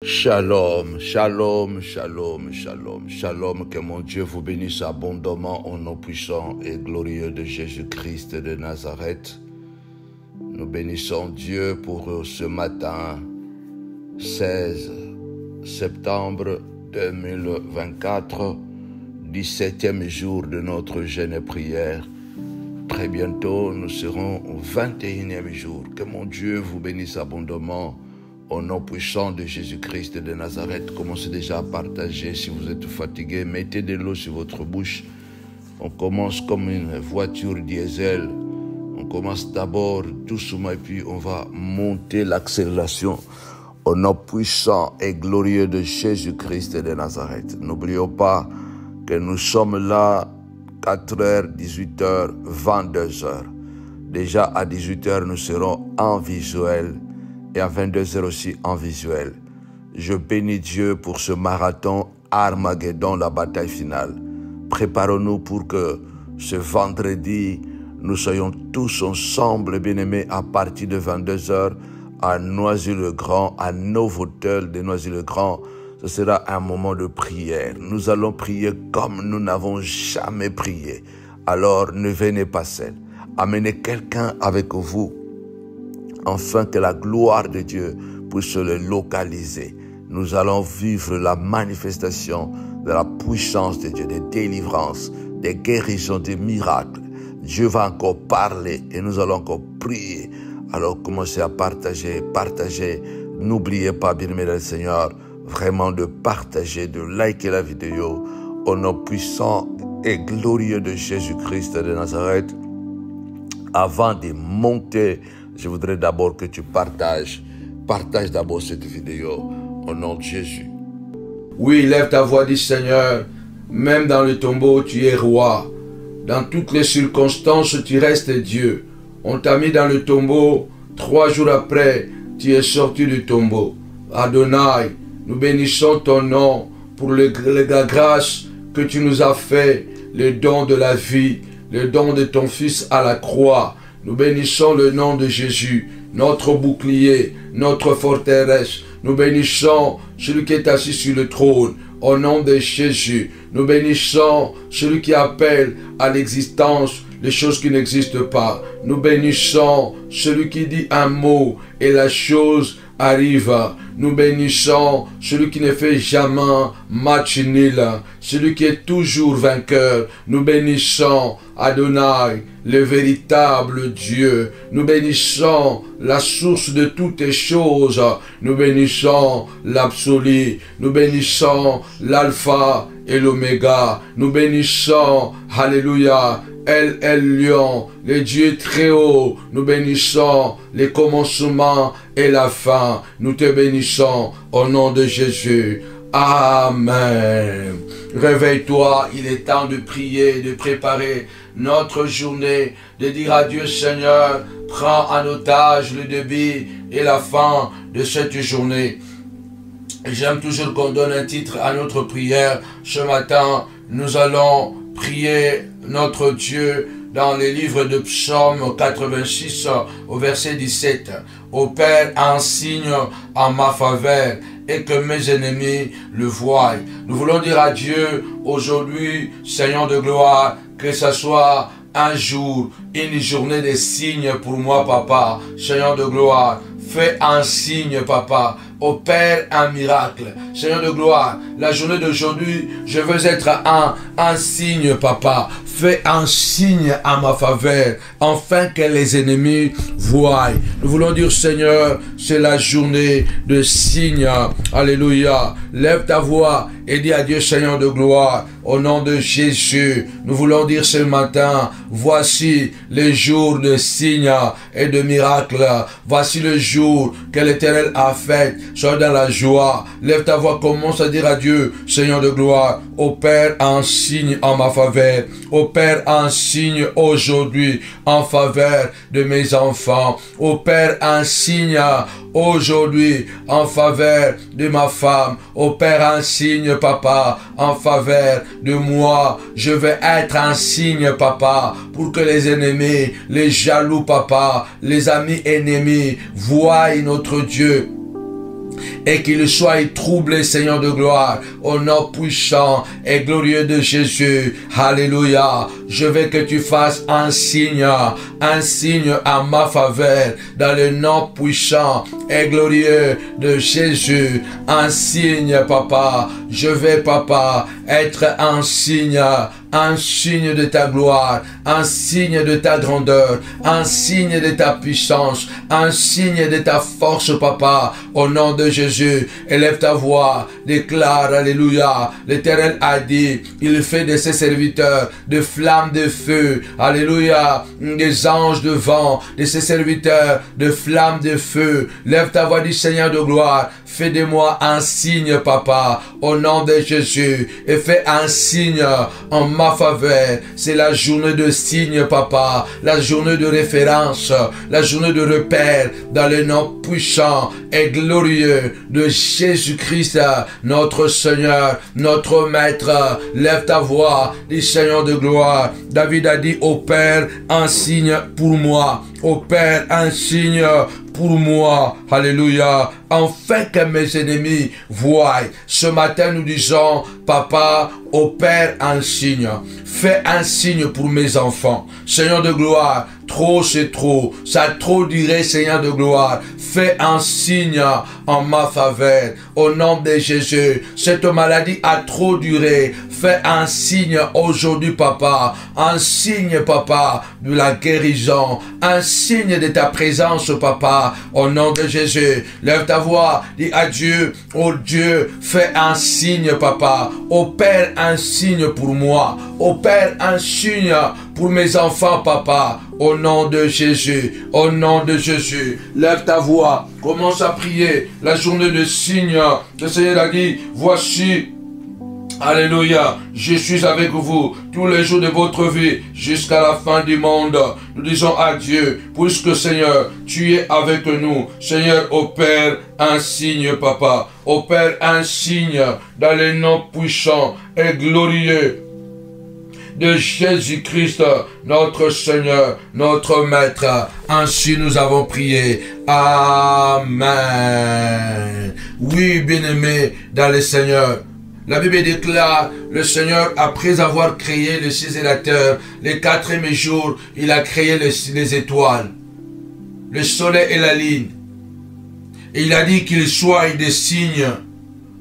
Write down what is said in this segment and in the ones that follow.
Shalom, shalom, shalom, shalom, shalom, que mon Dieu vous bénisse abondamment au nom puissant et glorieux de Jésus-Christ de Nazareth. Nous bénissons Dieu pour ce matin, 16 septembre 2024, 17e jour de notre jeûne et prière. Très bientôt, nous serons au 21e jour. Que mon Dieu vous bénisse abondamment. Au nom puissant de Jésus-Christ de Nazareth, commencez déjà à partager. Si vous êtes fatigué, mettez de l'eau sur votre bouche. On commence comme une voiture diesel. On commence d'abord doucement et puis on va monter l'accélération. Au nom puissant et glorieux de Jésus-Christ de Nazareth. N'oublions pas que nous sommes là 4h, 18h, 22h. Déjà à 18h, nous serons en visuel. Et à 22h aussi en visuel. Je bénis Dieu pour ce marathon Armageddon, la bataille finale. Préparons-nous pour que ce vendredi, nous soyons tous ensemble, bien-aimés, à partir de 22h à Noisy-le-Grand, à Novotel de Noisy-le-Grand. Ce sera un moment de prière. Nous allons prier comme nous n'avons jamais prié. Alors ne venez pas seul. Amenez quelqu'un avec vous, afin que la gloire de Dieu puisse le localiser. Nous allons vivre la manifestation de la puissance de Dieu, des délivrances, des guérisons, des miracles. Dieu va encore parler et nous allons encore prier. Alors commencez à partager. N'oubliez pas, bien-aimés dans le Seigneur, vraiment de partager, de liker la vidéo au nom puissant et glorieux de Jésus-Christ de Nazareth. Avant de monter, je voudrais d'abord que tu partages d'abord cette vidéo au nom de Jésus. Oui, lève ta voix, dis Seigneur, même dans le tombeau, tu es roi. Dans toutes les circonstances, tu restes Dieu. On t'a mis dans le tombeau, 3 jours après, tu es sorti du tombeau. Adonai, nous bénissons ton nom pour la grâce que tu nous as fait, le don de la vie, le don de ton Fils à la croix. Nous bénissons le nom de Jésus, notre bouclier, notre forteresse. Nous bénissons celui qui est assis sur le trône, au nom de Jésus. Nous bénissons celui qui appelle à l'existence les choses qui n'existent pas. Nous bénissons celui qui dit un mot et la chose arrive. Nous bénissons celui qui ne fait jamais match nul, celui qui est toujours vainqueur. Nous bénissons Adonai, le véritable Dieu. Nous bénissons la source de toutes les choses. Nous bénissons l'absolu. Nous bénissons l'alpha et l'oméga. Nous bénissons, alléluia, El Lion, le Dieu très haut. Nous bénissons les commencements et la fin. Nous te bénissons au nom de Jésus. Amen. Réveille-toi, il est temps de prier, de préparer notre journée, de dire à Dieu, Seigneur, prends en otage le début et la fin de cette journée. J'aime toujours qu'on donne un titre à notre prière. Ce matin, nous allons prier notre Dieu dans les livres de Psaume 86 au verset 17. Ô Père, un signe en ma faveur et que mes ennemis le voient. Nous voulons dire à Dieu aujourd'hui, Seigneur de gloire, que ce soit un jour, une journée de signes pour moi, Papa. Seigneur de gloire, fais un signe, Papa. Opère un miracle. Seigneur de gloire, la journée d'aujourd'hui, je veux être un signe, Papa. Fais un signe à ma faveur, afin que les ennemis voient. Nous voulons dire, Seigneur, c'est la journée de signes. Alléluia. Lève ta voix et dis à Dieu, Seigneur de gloire, au nom de Jésus, nous voulons dire ce matin, voici les jours de signes et de miracles. Voici le jour que l'Éternel a fait. Sois dans la joie. Lève ta voix, commence à dire à Dieu, Seigneur de gloire, opère un signe en ma faveur. Opère un signe aujourd'hui en faveur de mes enfants. Opère un signe aujourd'hui en faveur de ma femme. Opère un signe, Papa, en faveur de moi. Je vais être un signe, Papa, pour que les ennemis, les jaloux, Papa, les amis ennemis voient notre Dieu et qu'il soit troublé, Seigneur de gloire, au nom puissant et glorieux de Jésus. Alléluia. Je veux que tu fasses un signe en ma faveur, dans le nom puissant et glorieux de Jésus. Un signe, papa. Je vais, papa, être un signe de ta gloire, un signe de ta grandeur, un signe de ta puissance, un signe de ta force, papa, au nom de Jésus. Élève ta voix, déclare, alléluia. L'Éternel a dit, il fait de ses serviteurs de flammes de feu, alléluia, des anges de vent, de ses serviteurs de flammes de feu. Lève ta voix, dit Seigneur de gloire, fais de moi un signe, papa, au nom de Jésus, et fais un signe en ma faveur. C'est la journée de signe, papa, la journée de référence, la journée de repère, dans le nom puissant et glorieux de Jésus-Christ, notre Seigneur, notre Maître. Lève ta voix, dis Seigneur de gloire. David a dit au Père, un signe pour moi. Au Père, un signe pour moi. Alléluia. Enfin que mes ennemis voient. Ce matin, nous disons, papa, au Père, un signe. Fais un signe pour mes enfants. Seigneur de gloire, trop c'est trop. Ça a trop duré, Seigneur de gloire. Fais un signe en ma faveur. Au nom de Jésus, cette maladie a trop duré. Fais un signe aujourd'hui, papa. Un signe, papa, de la guérison. Un signe de ta présence, papa. Au nom de Jésus, lève ta voix. Dis à Dieu, oh Dieu, fais un signe, papa. Au Père, un signe pour moi. Au Père, un signe pour mes enfants, papa. Au nom de Jésus, au nom de Jésus, lève ta voix, commence à prier. La journée de signes, le Seigneur a dit, voici, alléluia, je suis avec vous tous les jours de votre vie jusqu'à la fin du monde. Nous disons à Dieu, puisque Seigneur, tu es avec nous. Seigneur, au Père, un signe, papa. Au Père, un signe dans le nom puissant et glorieux de Jésus-Christ, notre Seigneur, notre Maître. Ainsi nous avons prié. Amen. Oui, bien-aimés dans le Seigneur. La Bible déclare, le Seigneur, après avoir créé les cieux et la terre, le 4e jour, il a créé les étoiles, le soleil et la lune. Et il a dit qu'il soit des signes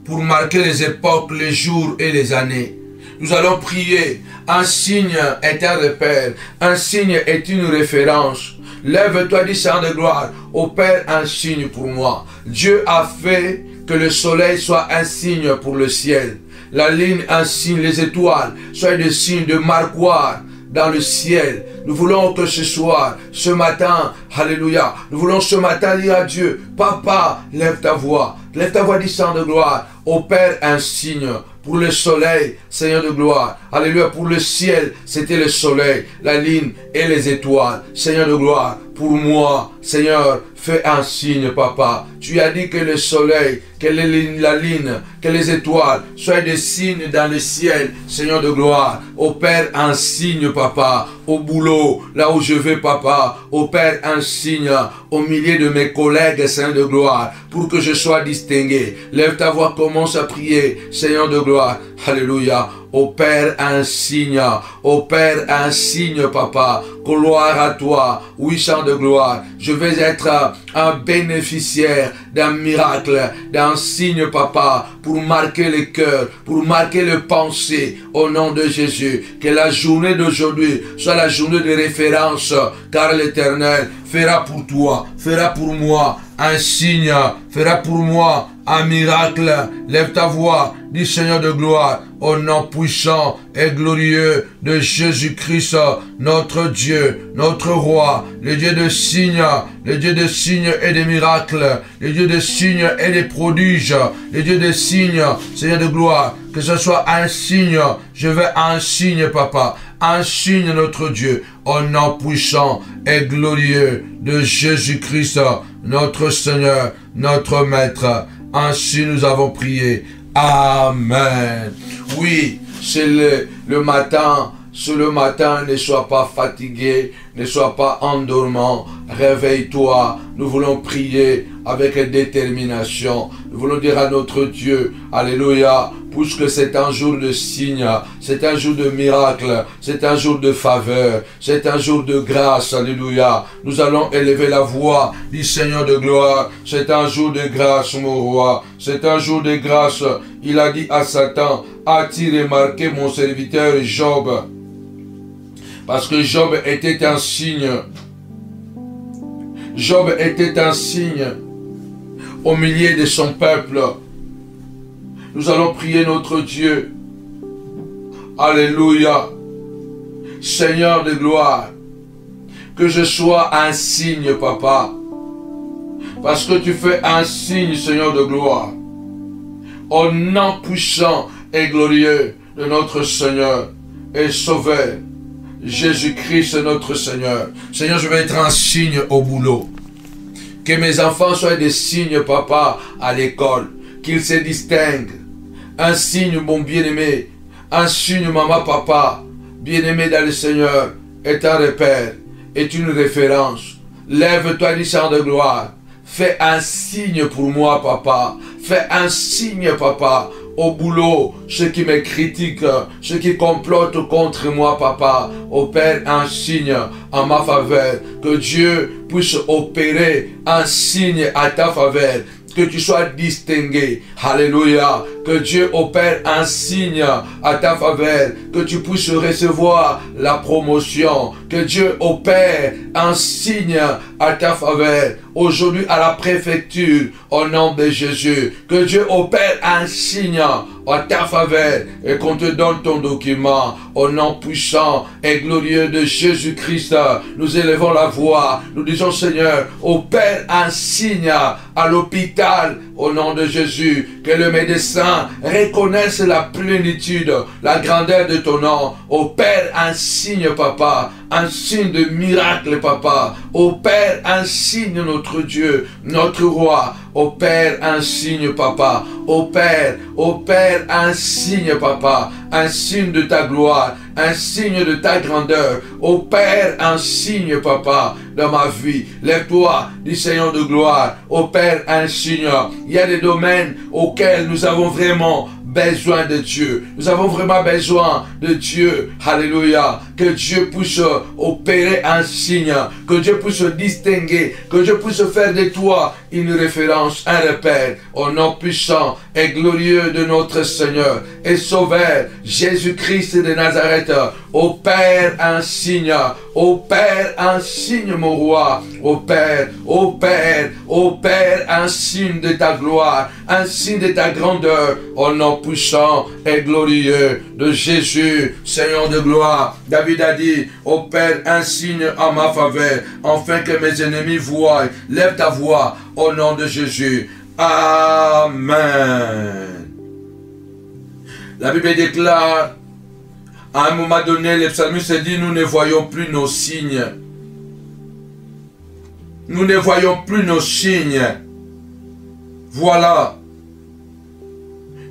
pour marquer les époques, les jours et les années. Nous allons prier. Un signe est un repère. Un signe est une référence. Lève-toi, dis Seigneur de gloire. Au Père, un signe pour moi. Dieu a fait que le soleil soit un signe pour le ciel. La lune, un signe. Les étoiles soient des signes de marquoir dans le ciel. Nous voulons que ce soir, ce matin, alléluia, nous voulons ce matin dire à Dieu, papa, lève ta voix, dis Seigneur de gloire. Au Père, un signe. Pour le soleil, Seigneur de gloire. Alléluia. Pour le ciel, c'était le soleil, la lune et les étoiles. Seigneur de gloire. Pour moi, Seigneur, fais un signe, papa. Tu as dit que le soleil, que la lune, que les étoiles soient des signes dans le ciel, Seigneur de gloire. Au Père, un signe, papa. Au boulot, là où je vais, papa. Au Père, un signe. Au milieu de mes collègues, Seigneur de gloire. Pour que je sois distingué. Lève ta voix, commence à prier, Seigneur de gloire. Alléluia. Au Père, un signe. Au Père, un signe, papa. Gloire à toi. Oui, chant de gloire. Je vais être un bénéficiaire d'un miracle, d'un signe, papa, pour marquer les cœurs, pour marquer les pensées, au nom de Jésus. Que la journée d'aujourd'hui soit la journée de référence, car l'Éternel fera pour toi, fera pour moi un signe, fera pour moi un miracle. Lève ta voix, dis Seigneur de gloire, au nom puissant et glorieux de Jésus-Christ, notre Dieu, notre roi, le Dieu de signes, le Dieu de signes et de miracles, le Dieu de signes et de prodiges, le Dieu de signes, Seigneur de gloire, que ce soit un signe, je veux un signe, papa, un signe, notre Dieu, au nom puissant et glorieux de Jésus-Christ, notre Seigneur, notre Maître. Ainsi nous avons prié. Amen. Oui, c'est le matin, ce le matin, ne sois pas fatigué, ne sois pas endormant, réveille-toi. Nous voulons prier avec détermination. Nous voulons dire à notre Dieu, alléluia, puisque c'est un jour de signe, c'est un jour de miracle, c'est un jour de faveur, c'est un jour de grâce, alléluia. Nous allons élever la voix du Seigneur de gloire. C'est un jour de grâce, mon roi, c'est un jour de grâce. Il a dit à Satan, as-tu remarqué mon serviteur Job? Parce que Job était un signe. Job était un signe au milieu de son peuple. Nous allons prier notre Dieu. Alléluia. Seigneur de gloire, que je sois un signe, papa. Parce que tu fais un signe, Seigneur de gloire. Au nom puissant et glorieux de notre Seigneur et Sauveur, Jésus-Christ notre Seigneur. Seigneur, je vais être un signe au boulot. Que mes enfants soient des signes, papa, à l'école. Qu'ils se distinguent. Un signe, mon bien-aimé. Un signe, maman, papa. Bien-aimé dans le Seigneur. Est un repère. Est une référence. Lève-toi, du sang de gloire. Fais un signe pour moi, papa. Fais un signe, papa. Au boulot, ceux qui me critiquent, ceux qui complotent contre moi, papa, opère un signe en ma faveur. Que Dieu puisse opérer un signe à ta faveur. Que tu sois distingué. Alléluia. Que Dieu opère un signe à ta faveur. Que tu puisses recevoir la promotion. Que Dieu opère un signe à ta faveur. Aujourd'hui à la préfecture, au nom de Jésus. Que Dieu opère un signe à ta faveur et qu'on te donne ton document. Au nom puissant et glorieux de Jésus-Christ, nous élevons la voix. Nous disons, Seigneur, opère un signe à l'hôpital au nom de Jésus. Que le médecin reconnaisse la plénitude, la grandeur de ton nom. Opère un signe, papa. Un signe de miracle, papa. Opère un signe, notre Dieu, notre roi. Opère un signe, papa. Opère un signe, papa. Un signe de ta gloire. Un signe de ta grandeur. Opère un signe, papa, dans ma vie. Lève-toi, du Seigneur de gloire. Opère un signe. Il y a des domaines auxquels nous avons vraiment besoin de Dieu. Nous avons vraiment besoin de Dieu. Alléluia. Que Dieu puisse opérer un signe. Que Dieu puisse distinguer. Que Dieu puisse faire de toi une référence, un repère. Au nom puissant et glorieux de notre Seigneur et Sauveur, Jésus-Christ de Nazareth. Opère un signe. Opère un signe, mon roi. Opère un signe de ta gloire. Un signe de ta grandeur. Au nom puissant et glorieux de Jésus, Seigneur de gloire. David a dit, opère un signe en ma faveur, afin que mes ennemis voient. Lève ta voix au nom de Jésus. Amen. La Bible déclare, à un moment donné, le psalmiste dit, nous ne voyons plus nos signes. Nous ne voyons plus nos signes. Voilà.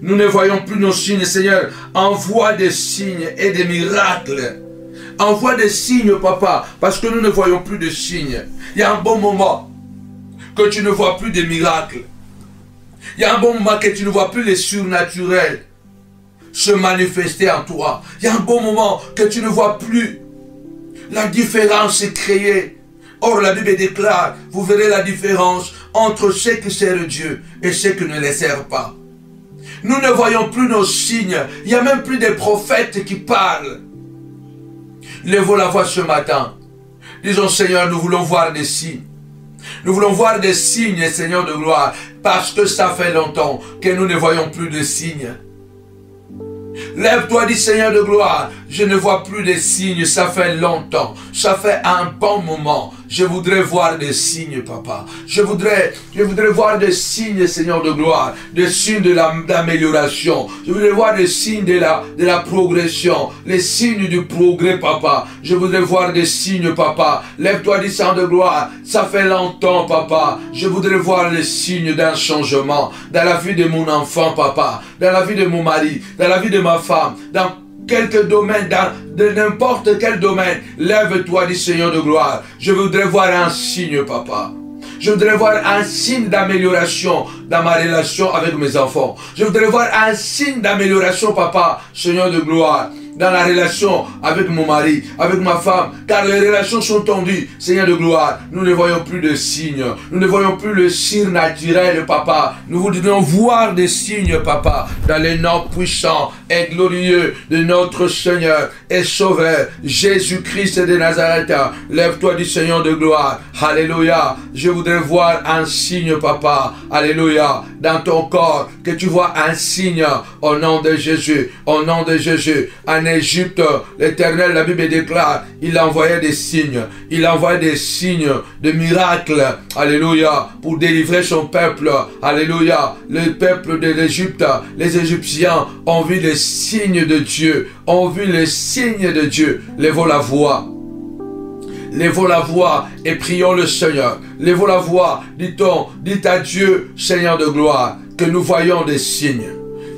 Nous ne voyons plus nos signes. Seigneur, envoie des signes et des miracles. Envoie des signes, papa, parce que nous ne voyons plus de signes. Il y a un bon moment que tu ne vois plus de miracles. Il y a un bon moment que tu ne vois plus les surnaturels se manifester en toi. Il y a un bon moment que tu ne vois plus la différence se créer. Or, la Bible déclare, vous verrez la différence entre ceux qui servent Dieu et ceux qui ne les servent pas. Nous ne voyons plus nos signes. Il n'y a même plus des prophètes qui parlent. Lèvons la voix ce matin. Disons, Seigneur, nous voulons voir des signes. Nous voulons voir des signes, Seigneur de gloire, parce que ça fait longtemps que nous ne voyons plus de signes. Lève-toi, dis Seigneur de gloire, je ne vois plus de signes, ça fait longtemps, ça fait un bon moment. Je voudrais voir des signes, papa. Je voudrais voir des signes, Seigneur de gloire, des signes de l'amélioration. Je voudrais voir des signes de la progression, les signes du progrès, papa. Je voudrais voir des signes, papa. Lève-toi, dis Seigneur de gloire, ça fait longtemps, papa. Je voudrais voir les signes d'un changement dans la vie de mon enfant, papa, dans la vie de mon mari, dans la vie de ma femme, dans quelque domaine, de n'importe quel domaine, lève-toi, dit Seigneur de gloire. Je voudrais voir un signe, papa. Je voudrais voir un signe d'amélioration dans ma relation avec mes enfants. Je voudrais voir un signe d'amélioration, papa, Seigneur de gloire, dans la relation avec mon mari, avec ma femme, car les relations sont tendues, Seigneur de gloire. Nous ne voyons plus de signes, nous ne voyons plus le surnaturel, papa. Nous voudrions voir des signes, papa, dans les noms puissants et glorieux de notre Seigneur et Sauveur, Jésus-Christ de Nazareth. Lève-toi du Seigneur de gloire. Alléluia. Je voudrais voir un signe, papa. Alléluia. Dans ton corps, que tu vois un signe au nom de Jésus, au nom de Jésus. En Égypte, l'Éternel, la Bible déclare, il envoyait des signes. Il envoyait des signes de miracles. Alléluia. Pour délivrer son peuple. Alléluia. Le peuple de l'Égypte, les Égyptiens ont vu les signes de Dieu. Ont vu les signes de Dieu. Lèvons la voix. Lèvons la voix et prions le Seigneur. Lèvons la voix, dit-on, dites à Dieu, Seigneur de gloire, que nous voyons des signes.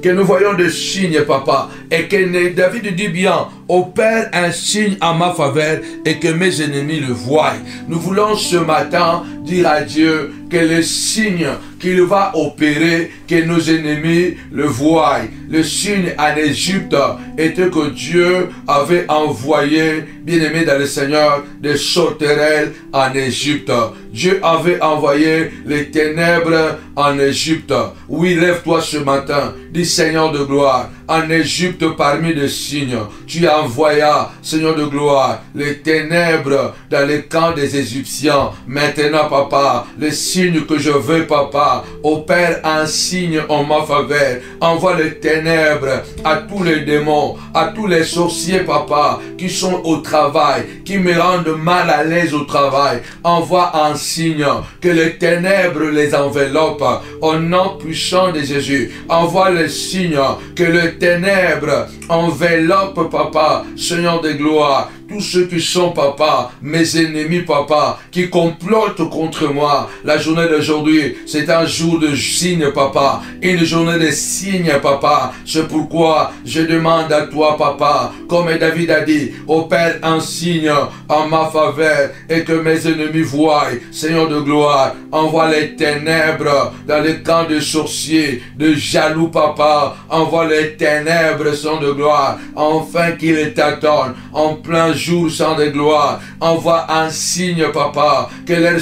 Que nous voyons des signes, papa. Et que David dit bien, opère un signe en ma faveur et que mes ennemis le voient. Nous voulons ce matin dire à Dieu que le signe qu'il va opérer, que nos ennemis le voient. Le signe en Égypte était que Dieu avait envoyé, bien-aimé dans le Seigneur, des sauterelles en Égypte. Dieu avait envoyé les ténèbres en Égypte. Oui, lève-toi ce matin, dis Seigneur de gloire, en Égypte parmi les signes, tu envoyas, Seigneur de gloire, les ténèbres dans les camps des Égyptiens. Maintenant, papa, les signes que je veux, papa, opère un signe en ma faveur. Envoie les ténèbres à tous les démons, à tous les sorciers, papa, qui sont au travail, qui me rendent mal à l'aise au travail. Envoie un signe, que les ténèbres les enveloppent au nom puissant de Jésus. Envoie le signe, que les ténèbres enveloppent, papa, Seigneur de gloire, tous ceux qui sont, papa, mes ennemis, papa, qui complotent contre moi. La journée d'aujourd'hui, c'est un jour de signes, papa, une journée de signes, papa. C'est pourquoi je demande à toi, papa, comme David a dit, opère un signe en ma faveur et que mes ennemis voient. Seigneur de gloire, envoie les ténèbres dans les camps de sorciers, de jaloux, papa. Envoie les ténèbres, Seigneur de gloire, enfin qu'ils t'attendent en plein jour, Saint de gloire. Envoie un signe, papa, que leur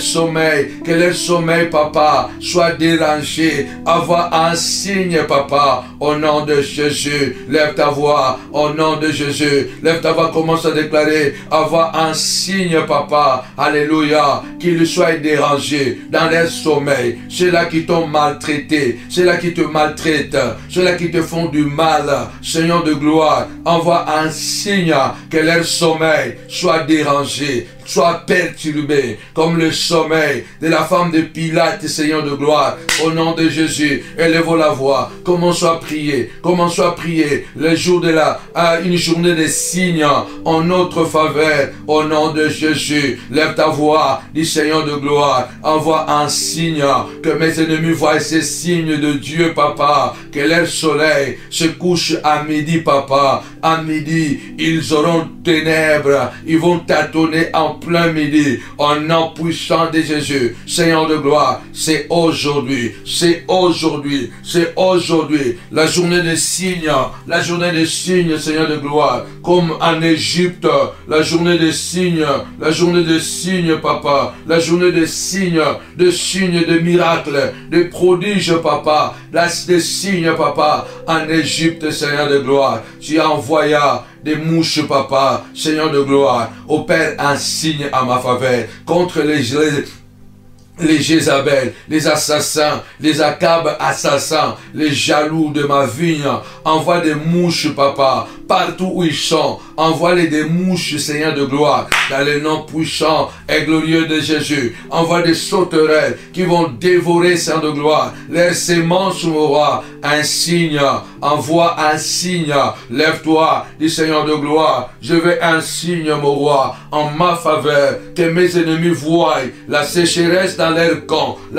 sommeil, papa, soit dérangé. Envoie un signe, papa, au nom de Jésus. Lève ta voix, au nom de Jésus. Lève ta voix, commence à déclarer. Envoie un signe, papa, alléluia, qu'ils soient dérangés dans leur sommeil. Ceux-là qui t'ont maltraité, ceux-là qui te maltraitent, ceux-là qui te font du mal, Seigneur de gloire, envoie un signe que leur sommeil soit dérangé, soit perturbé, comme le sommeil de la femme de Pilate, Seigneur de gloire, au nom de Jésus. Élevons la voix, commençons à prier, le jour de une journée de signes en notre faveur, au nom de Jésus. Lève ta voix, dis Seigneur de gloire, envoie un signe, que mes ennemis voient ces signes de Dieu, papa, que leur soleil se couche à midi, papa. À midi, ils auront ténèbres, ils vont tâtonner en plein midi, au nom puissant de Jésus. Seigneur de gloire, c'est aujourd'hui, la journée des signes, Seigneur de gloire, comme en Égypte, la journée des signes, papa, la journée des signes, de miracles, de prodiges, papa, des signes, papa, en Égypte, Seigneur de gloire. Tu envoyas des mouches, papa, Seigneur de gloire, opère un signe à ma faveur contre les Jézabel, les assassins, les Akab assassins, les jaloux de ma vigne. Envoie des mouches, papa, partout où ils sont. Envoie-les des mouches, Seigneur de gloire, dans le nom puissant et glorieux de Jésus. Envoie des sauterelles qui vont dévorer, Seigneur de gloire, leurs semences, mon roi. Un signe, envoie un signe. Lève-toi, dis Seigneur de gloire, je veux un signe, mon roi, en ma faveur, que mes ennemis voient la sécheresse dans leur camp, que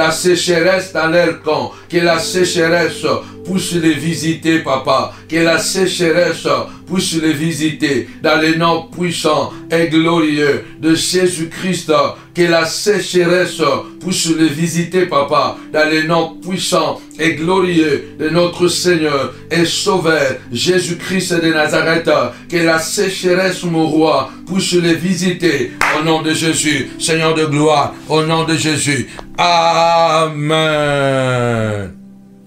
la sécheresse puisse les visiter, papa. Que la sécheresse puisse les visiter dans le nom puissant et glorieux de Jésus-Christ. Que la sécheresse puisse les visiter, papa, dans le nom puissant et glorieux de notre Seigneur et Sauveur Jésus-Christ de Nazareth. Que la sécheresse, mon roi, puisse les visiter au nom de Jésus, Seigneur de gloire, au nom de Jésus. Amen.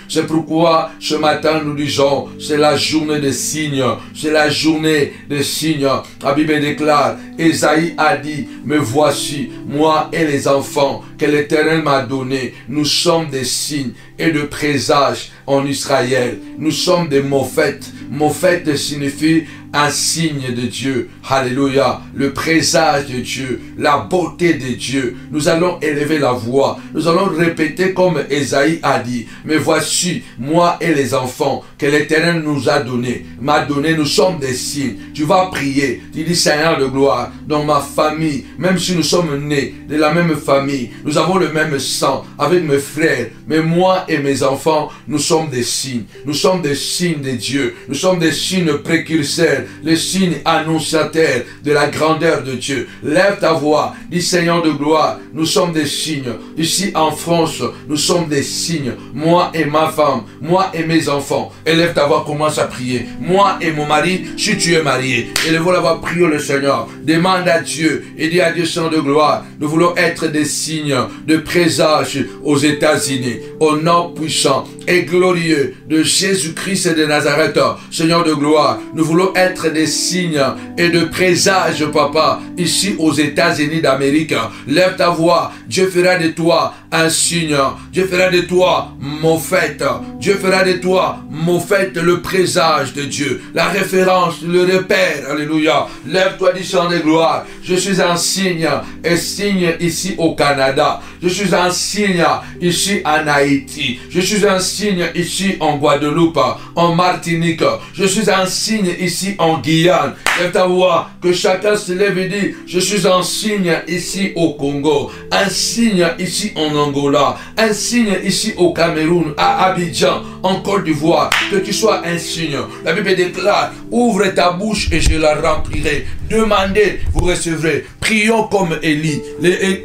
C'est pourquoi ce matin nous disons, c'est la journée des signes, c'est la journée des signes. La Bible déclare, Ésaïe a dit, me voici, moi et les enfants que l'Éternel m'a donnés, nous sommes des signes et de présages en Israël. Nous sommes des mophètes. Mophète signifie un signe de Dieu. Alléluia. Le présage de Dieu. La beauté de Dieu. Nous allons élever la voix. Nous allons répéter comme Ésaïe a dit. Mais voici, moi et les enfants que l'Éternel nous a donnés. M'a donné, nous sommes des signes. Tu vas prier. Tu dis, Seigneur de gloire, dans ma famille, même si nous sommes nés de la même famille, nous avons le même sang avec mes frères. Mais moi et mes enfants, nous sommes des signes. Nous sommes des signes de Dieu. Nous sommes des signes précurseurs, les signes annonciateurs de la grandeur de Dieu. Lève ta voix, dis Seigneur de gloire, nous sommes des signes. Ici en France, nous sommes des signes. Moi et ma femme, moi et mes enfants. Élève ta voix, commence à prier. Moi et mon mari, si tu es marié, élève la voix, prions le Seigneur. Demande à Dieu et dis à Dieu, Seigneur de gloire, nous voulons être des signes de présage aux États-Unis. Au nom puissant et glorieux de Jésus-Christ de Nazareth, Seigneur de gloire, nous voulons être des signes et de présages, papa, ici aux États-Unis d'Amérique. Lève ta voix, Dieu fera de toi un signe, Dieu fera de toi mophète, Dieu fera de toi mophète, le présage de Dieu, la référence, le repère, alléluia. Lève-toi, dis Seigneur de gloire, je suis un signe et signe ici au Canada, je suis un signe ici en Haïti, je suis un signe ici en Guadeloupe, en Martinique, je suis un signe ici en Guyane. Lève ta voix, que chacun se lève et dit, je suis un signe ici au Congo, un signe ici en Angola, un signe ici au Cameroun, à Abidjan, en Côte d'Ivoire, que tu sois un signe. La Bible déclare, ouvre ta bouche et je la remplirai. Demandez, vous recevrez. Prions comme Élie,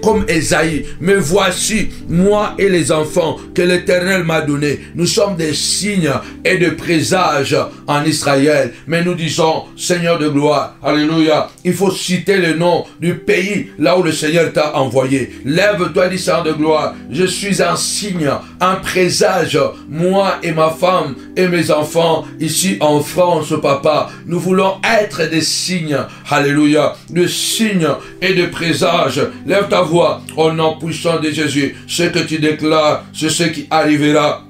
comme Ésaïe. Mais voici, moi et les enfants que l'Éternel m'a donnés. Nous sommes des signes et de présages en Israël. Mais nous disons, Seigneur de gloire, alléluia. Il faut citer le nom du pays là où le Seigneur t'a envoyé. Lève-toi, dis Seigneur de gloire. Je suis un signe, un présage. Moi et ma femme et mes enfants ici en France, papa. Nous voulons être des signes. Alléluia, de signes et de présages. Lève ta voix au nom puissant de Jésus. Ce que tu déclares, c'est ce qui arrivera.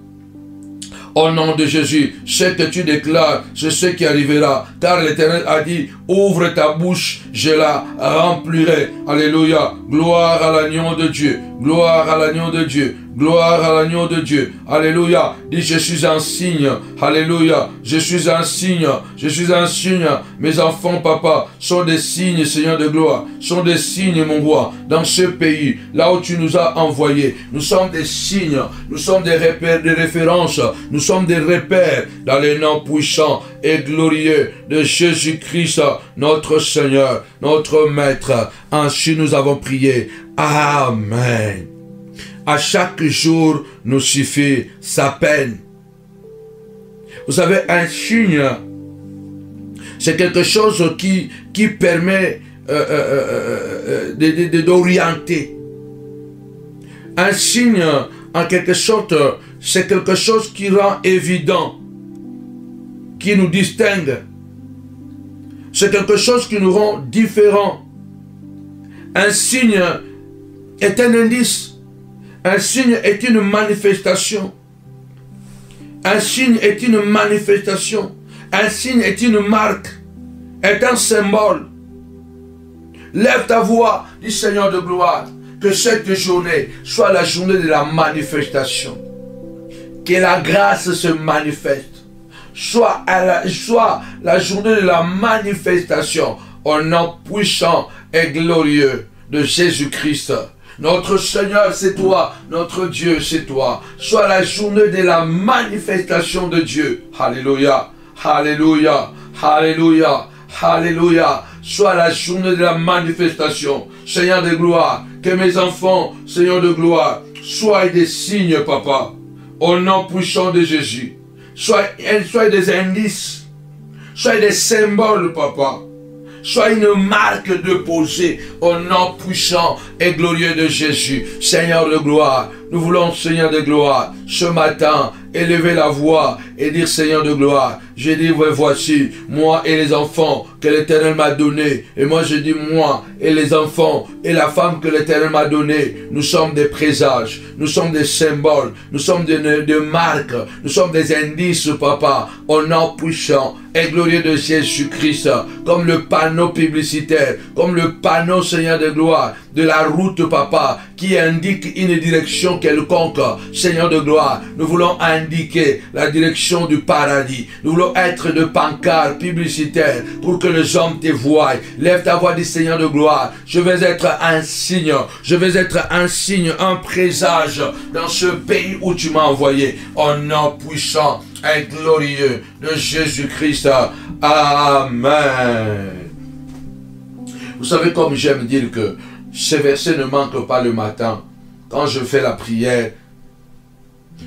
Au nom de Jésus, ce que tu déclares, c'est ce qui arrivera. Car l'Éternel a dit, ouvre ta bouche, je la remplirai. Alléluia. Gloire à l'agneau de Dieu. Gloire à l'agneau de Dieu. Gloire à l'agneau de Dieu. Alléluia. Dis, je suis un signe. Alléluia. Je suis un signe. Je suis un signe. Mes enfants, papa, sont des signes, Seigneur de gloire. Sont des signes, mon roi. Dans ce pays, là où tu nous as envoyés. Nous sommes des signes. Nous sommes des repères, des références. Nous sommes des repères dans le nom puissant et glorieux de Jésus-Christ, notre Seigneur, notre Maître. Ainsi nous avons prié. Amen. À chaque jour nous suffit sa peine. Vous savez, un signe, c'est quelque chose qui permet d'orienter. Un signe, en quelque sorte, c'est quelque chose qui rend évident, qui nous distingue. C'est quelque chose qui nous rend différents. Un signe est un indice. Un signe est une manifestation. Un signe est une manifestation. Un signe est une marque. Est un symbole. Lève ta voix, dis Seigneur de gloire, que cette journée soit la journée de la manifestation. Que la grâce se manifeste. Soit la journée de la manifestation au nom puissant et glorieux de Jésus-Christ. Notre Seigneur, c'est toi. Notre Dieu, c'est toi. Soit la journée de la manifestation de Dieu. Alléluia. Alléluia. Alléluia. Alléluia. Soit la journée de la manifestation. Seigneur de gloire. Que mes enfants, Seigneur de gloire, soient des signes, papa. Au nom puissant de Jésus. Soient des indices. Soient des symboles, papa. Sois une marque de posée au nom puissant et glorieux de Jésus. Seigneur de gloire, nous voulons, Seigneur de gloire, ce matin, élever la voix et dire, Seigneur de gloire, je dis, voici, moi et les enfants que l'Éternel m'a donnés. Et moi, je dis, moi et les enfants et la femme que l'Éternel m'a donnée, nous sommes des présages, nous sommes des symboles, nous sommes des marques, nous sommes des indices, papa, au nom puissant et glorieux de Jésus-Christ, comme le panneau publicitaire, comme le panneau, Seigneur de gloire, de la route, papa, qui indique une direction quelconque. Seigneur de gloire, nous voulons indiquer la direction du paradis. Nous voulons être de pancartes publicitaires pour que les hommes te voient. Lève ta voix, dis, Seigneur de gloire, je vais être un signe, je vais être un signe, un présage dans ce pays où tu m'as envoyé. Au nom puissant et glorieux de Jésus-Christ. Amen. Vous savez, comme j'aime dire que ces versets ne manquent pas le matin. Quand je fais la prière,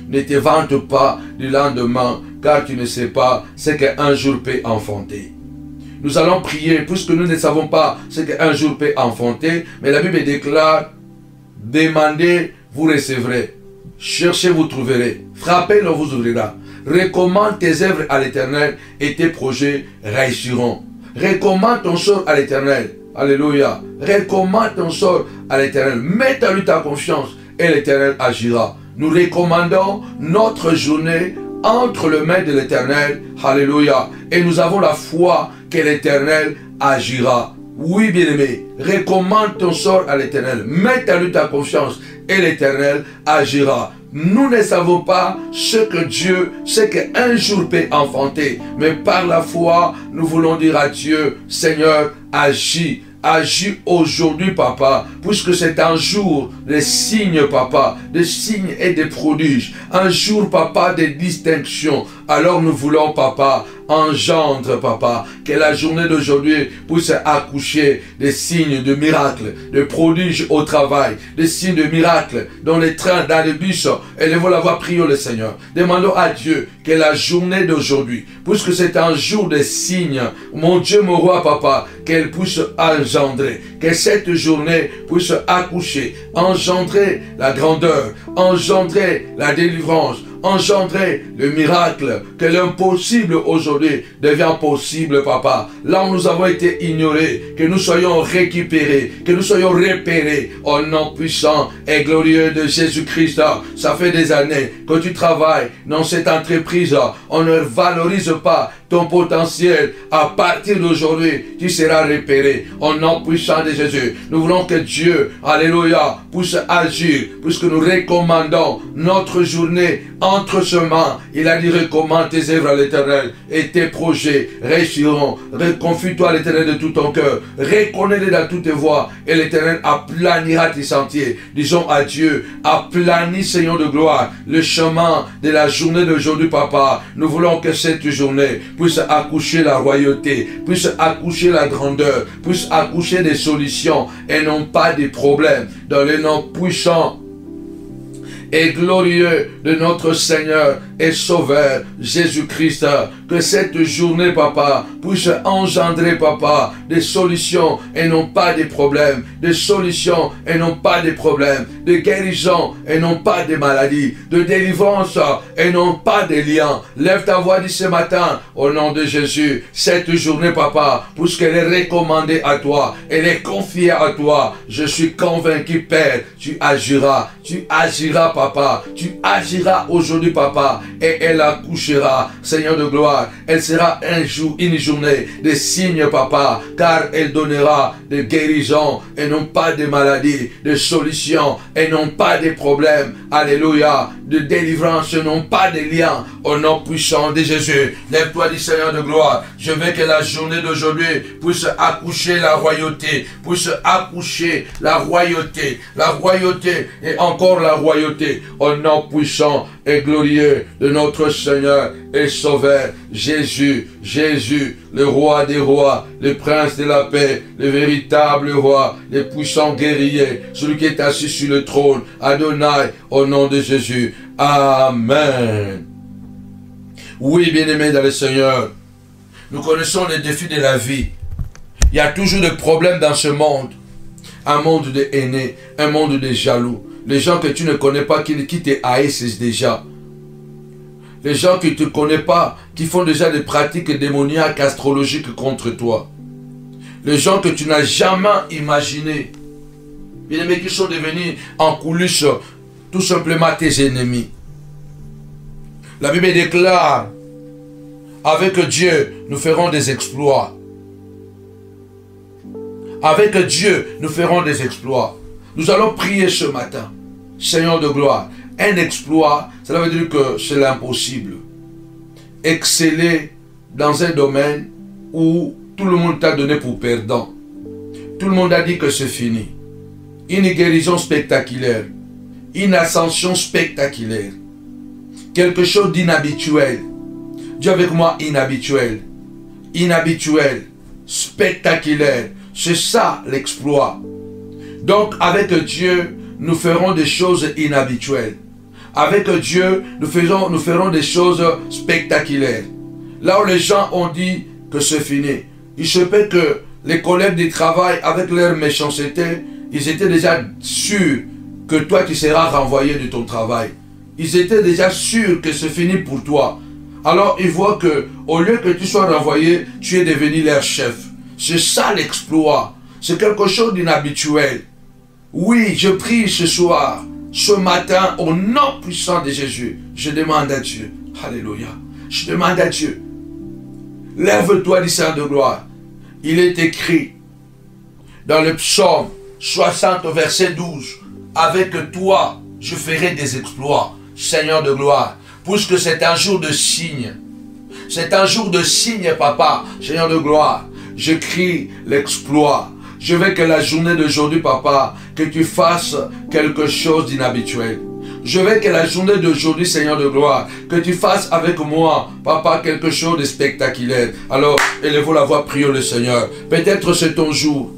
ne te vante pas du lendemain, car tu ne sais pas ce qu'un jour peut enfanter. Nous allons prier, puisque nous ne savons pas ce qu'un jour peut enfanter, mais la Bible déclare, demandez, vous recevrez. Cherchez, vous trouverez. Frappez, l'on vous ouvrira. Recommande tes œuvres à l'Éternel et tes projets réussiront. Recommande ton sort à l'Éternel. Alléluia. Recommande ton sort à l'Éternel. Mets à lui ta confiance et l'Éternel agira. Nous recommandons notre journée entre les mains de l'Éternel. Alléluia. Et nous avons la foi que l'Éternel agira. Oui, bien-aimé, recommande ton sort à l'Éternel. Mets à lui ta confiance et l'Éternel agira. Nous ne savons pas ce que Dieu, ce qu'un jour peut enfanter. Mais par la foi, nous voulons dire à Dieu, Seigneur, agis. Agis aujourd'hui, papa, puisque c'est un jour de signes, papa, de signes et de prodiges. Un jour, papa, de distinction. Alors nous voulons, papa, engendre, papa, que la journée d'aujourd'hui puisse accoucher des signes de miracles, de prodiges au travail, des signes de miracles dans les trains, dans les bus. Élevons la voix, prions le Seigneur. Demandons à Dieu que la journée d'aujourd'hui, puisque c'est un jour de signes, mon Dieu, mon roi, papa, qu'elle puisse engendrer, que cette journée puisse accoucher, engendrer la grandeur, engendrer la délivrance, engendrer le miracle, que l'impossible aujourd'hui devient possible, papa. Là où nous avons été ignorés, que nous soyons récupérés, que nous soyons repérés au nom puissant et glorieux de Jésus-Christ. Ça fait des années que tu travailles dans cette entreprise. On ne valorise pas ton potentiel. À partir d'aujourd'hui, tu seras repéré au nom puissant de Jésus. Nous voulons que Dieu, alléluia, puisse agir, puisque nous recommandons notre journée entre ses mains. Il a dit, recommande tes œuvres à l'Éternel et tes projets réussiront. Confie-toi à l'Éternel de tout ton cœur. Reconnais-le dans toutes tes voies et l'Éternel aplanira tes sentiers. Disons à Dieu, aplanis, Seigneur de gloire, le chemin de la journée d'aujourd'hui, papa. Nous voulons que cette journée puisse accoucher la royauté, puisse accoucher la grandeur, puisse accoucher des solutions et non pas des problèmes. Dans le nom puissant et glorieux de notre Seigneur et Sauveur Jésus-Christ, que cette journée, papa, puisse engendrer, papa, des solutions et non pas des problèmes, des solutions et non pas des problèmes, de guérison et non pas des maladies, de délivrance et non pas des liens. Lève ta voix, dis ce matin, au nom de Jésus, cette journée, papa, puisqu'elle est recommandée à toi, elle est confiée à toi, je suis convaincu, Père, tu agiras, papa. Tu agiras aujourd'hui, papa, et elle accouchera, Seigneur de gloire. Elle sera une journée de signes, papa, car elle donnera de guérison et non pas de maladies, de solutions et non pas de problèmes. Alléluia. De délivrance et non pas de liens. Au nom puissant de Jésus. Lève-toi, dit Seigneur de gloire. Je veux que la journée d'aujourd'hui puisse accoucher la royauté, puisse accoucher la royauté et encore la royauté. Au nom puissant et glorieux de notre Seigneur et Sauveur Jésus, Jésus, le roi des rois, le prince de la paix, le véritable roi, le puissant guerrier, celui qui est assis sur le trône, Adonai, au nom de Jésus. Amen. Oui, bien-aimés dans le Seigneur, nous connaissons les défis de la vie. Il y a toujours des problèmes dans ce monde. Un monde de haineux, un monde de jaloux. Les gens que tu ne connais pas, qui te haïssent déjà. Les gens qui ne te connaissent pas, qui font déjà des pratiques démoniaques, astrologiques contre toi. Les gens que tu n'as jamais imaginés. Bien-aimés, qui sont devenus en coulisses tout simplement tes ennemis. La Bible déclare, avec Dieu, nous ferons des exploits. Avec Dieu, nous ferons des exploits. Nous allons prier ce matin. Seigneur de gloire, un exploit, cela veut dire que c'est l'impossible. Exceller dans un domaine où tout le monde t'a donné pour perdant. Tout le monde a dit que c'est fini. Une guérison spectaculaire. Une ascension spectaculaire. Quelque chose d'inhabituel. Dis avec moi, inhabituel. Inhabituel. Spectaculaire. C'est ça l'exploit. Donc avec Dieu, nous ferons des choses inhabituelles. Avec Dieu, nous ferons des choses spectaculaires. Là où les gens ont dit que c'est fini, il se peut que les collègues du travail, avec leur méchanceté, ils étaient déjà sûrs que toi tu seras renvoyé de ton travail. Ils étaient déjà sûrs que c'est fini pour toi. Alors ils voient que au lieu que tu sois renvoyé, tu es devenu leur chef. C'est ça l'exploit. C'est quelque chose d'inhabituel. Oui, je prie ce soir, ce matin, au nom puissant de Jésus. Je demande à Dieu. Alléluia. Je demande à Dieu. Lève-toi, dit Saint de gloire. Il est écrit dans le psaume 60, verset 12. Avec toi, je ferai des exploits, Seigneur de gloire. Puisque c'est un jour de signe. C'est un jour de signe, papa, Seigneur de gloire. Je crie l'exploit. Je veux que la journée d'aujourd'hui, papa, que tu fasses quelque chose d'inhabituel. Je veux que la journée d'aujourd'hui, Seigneur de gloire, que tu fasses avec moi, papa, quelque chose de spectaculaire. Alors, élevons la voix, prions le Seigneur. Peut-être c'est ton jour.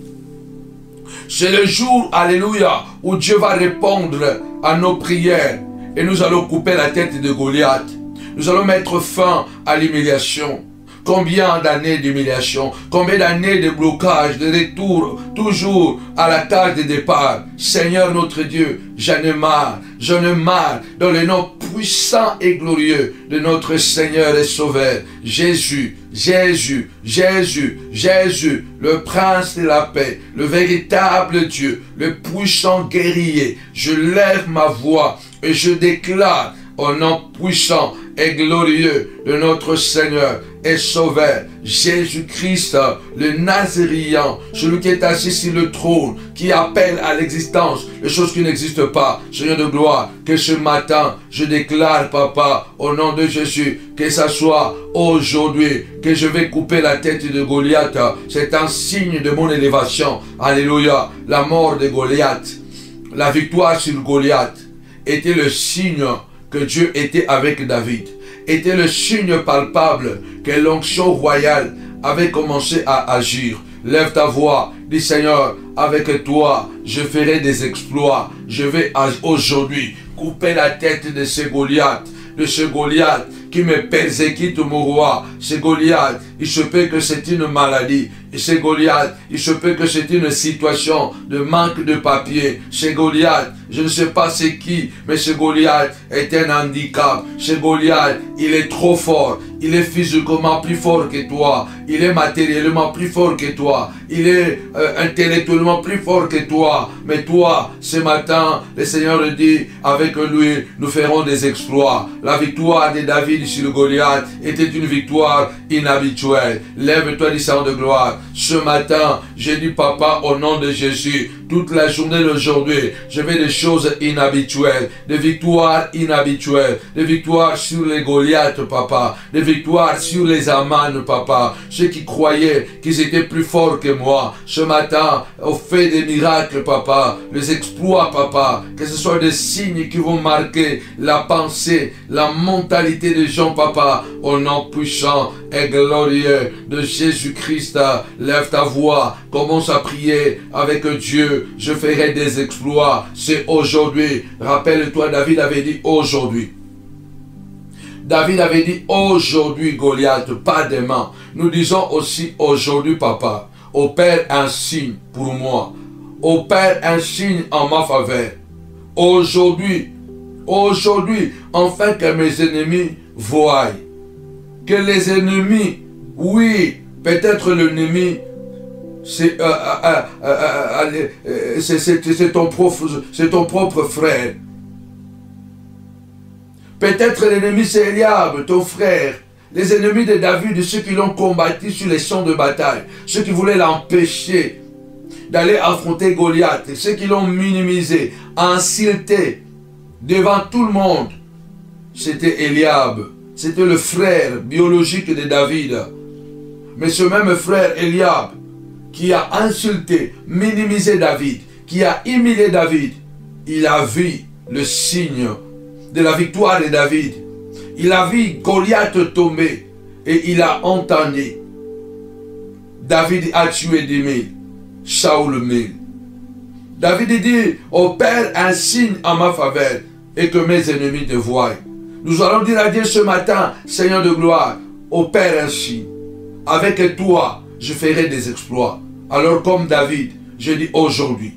C'est le jour, alléluia, où Dieu va répondre à nos prières. Et nous allons couper la tête de Goliath. Nous allons mettre fin à l'humiliation. Combien d'années d'humiliation, combien d'années de blocage, de retour, toujours à la case de départ. Seigneur notre Dieu, j'en ai marre, dans le nom puissant et glorieux de notre Seigneur et Sauveur, Jésus, Jésus, Jésus, Jésus, le prince de la paix, le véritable Dieu, le puissant guerrier. Je lève ma voix et je déclare au nom puissant et glorieux de notre Seigneur et Sauveur, Jésus-Christ, le Nazaréen, celui qui est assis sur le trône, qui appelle à l'existence les choses qui n'existent pas. Seigneur de gloire, que ce matin, je déclare, papa, au nom de Jésus, que ça soit aujourd'hui, que je vais couper la tête de Goliath. C'est un signe de mon élévation. Alléluia. La mort de Goliath, la victoire sur Goliath, était le signe que Dieu était avec David, était le signe palpable que l'onction royale avait commencé à agir. Lève ta voix, dis Seigneur, avec toi, je ferai des exploits. Je vais aujourd'hui couper la tête de ce Goliath, qui me persécute, mon roi. Ce Goliath, il se peut que c'est une maladie. Et ce Goliath, il se peut que c'est une situation de manque de papier. Ce Goliath, je ne sais pas c'est qui, mais ce Goliath est un handicap. Ce Goliath, il est trop fort. Il est physiquement plus fort que toi. Il est matériellement plus fort que toi. Il est intellectuellement plus fort que toi. Mais toi, ce matin, le Seigneur dit, avec lui, nous ferons des exploits. La victoire de David sur Goliath était une victoire inhabituelle. Lève-toi du sang de gloire. Ce matin, j'ai dit, Papa, au nom de Jésus, toute la journée d'aujourd'hui, je vais des choses inhabituelles, des victoires inhabituelles, des victoires sur les Goliaths, Papa, des victoires sur les Aman, Papa, ceux qui croyaient qu'ils étaient plus forts que moi. Ce matin, au fait des miracles, Papa, les exploits, Papa, que ce soit des signes qui vont marquer la pensée, la mentalité des gens, Papa, au nom puissant et glorieux de Jésus-Christ. Lève ta voix, commence à prier avec Dieu. Je ferai des exploits. C'est aujourd'hui. Rappelle-toi, David avait dit aujourd'hui. David avait dit aujourd'hui, Goliath, pas demain. Nous disons aussi aujourd'hui, Papa, opère un signe pour moi. Opère un signe en ma faveur. Aujourd'hui, enfin que mes ennemis voient. Que les ennemis, oui, peut-être l'ennemi, c'est ton propre frère. Peut-être l'ennemi c'est Eliab, ton frère. Les ennemis de David, ceux qui l'ont combattu sur les champs de bataille, ceux qui voulaient l'empêcher d'aller affronter Goliath, ceux qui l'ont minimisé, insulté devant tout le monde, c'était Eliab. C'était le frère biologique de David. Mais ce même frère Eliab, qui a insulté, minimisé David, qui a humilié David, il a vu le signe de la victoire de David. Il a vu Goliath tomber et il a entendu. David a tué 10 000, Saoul 1000. David dit, opère un signe en ma faveur et que mes ennemis te voient. Nous allons dire à Dieu ce matin, Seigneur de gloire, opère un signe. Avec toi, je ferai des exploits. Alors comme David, je dis aujourd'hui,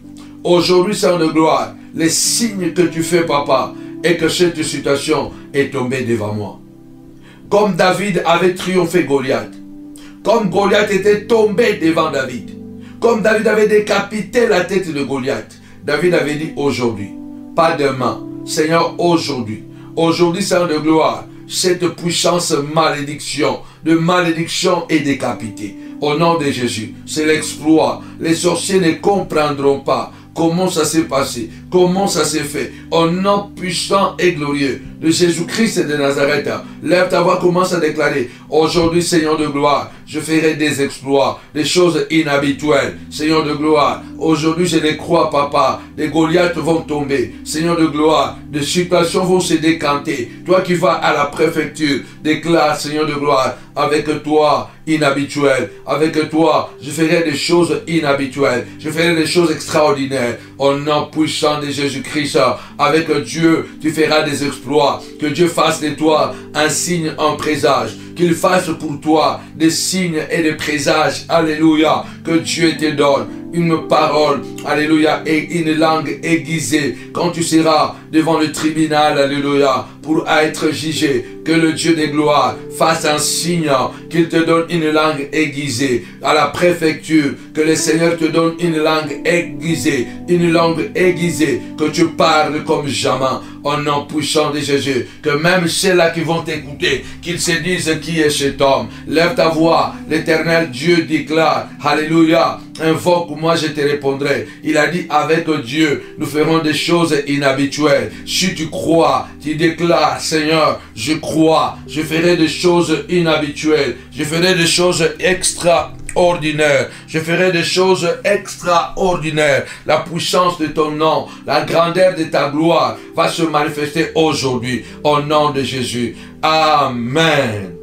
Seigneur de gloire, les signes que tu fais, Papa, et que cette situation est tombée devant moi. Comme David avait triomphé Goliath, comme Goliath était tombé devant David, comme David avait décapité la tête de Goliath, David avait dit aujourd'hui, pas demain, Seigneur, aujourd'hui, Seigneur de gloire, cette puissance de malédiction est décapitée. Au nom de Jésus, c'est l'exploit. Les sorciers ne comprendront pas comment ça s'est passé, comment ça s'est fait. Au nom puissant et glorieux de Jésus-Christ de Nazareth, lève ta voix, commence à déclarer, aujourd'hui, Seigneur de gloire, je ferai des exploits, des choses inhabituelles. Seigneur de gloire, aujourd'hui, je les crois, Papa, les Goliaths vont tomber. Seigneur de gloire, des situations vont se décanter. Toi qui vas à la préfecture, déclare, Seigneur de gloire, avec toi, inhabituel. Avec toi, je ferai des choses inhabituelles. Je ferai des choses extraordinaires. Au nom puissant de Jésus-Christ, avec Dieu, tu feras des exploits. Que Dieu fasse de toi un signe, un présage. Qu'il fasse pour toi des signes et des présages. Alléluia. Que Dieu te donne une parole, alléluia, et une langue aiguisée. Quand tu seras devant le tribunal, alléluia, pour être jugé, que le Dieu des gloires fasse un signe, qu'il te donne une langue aiguisée. À la préfecture, que le Seigneur te donne une langue aiguisée, que tu parles comme jamais, au nom puissant de Jésus. Que même ceux-là qui vont t'écouter, qu'ils se disent qui est cet homme. Lève ta voix, l'Éternel Dieu déclare, alléluia, invoque-moi, je te répondrai. Il a dit, avec Dieu, nous ferons des choses inhabituelles. Si tu crois, tu déclares, Seigneur, je crois, je ferai des choses inhabituelles, je ferai des choses extraordinaires, je ferai des choses extraordinaires. La puissance de ton nom, la grandeur de ta gloire va se manifester aujourd'hui, au nom de Jésus. Amen.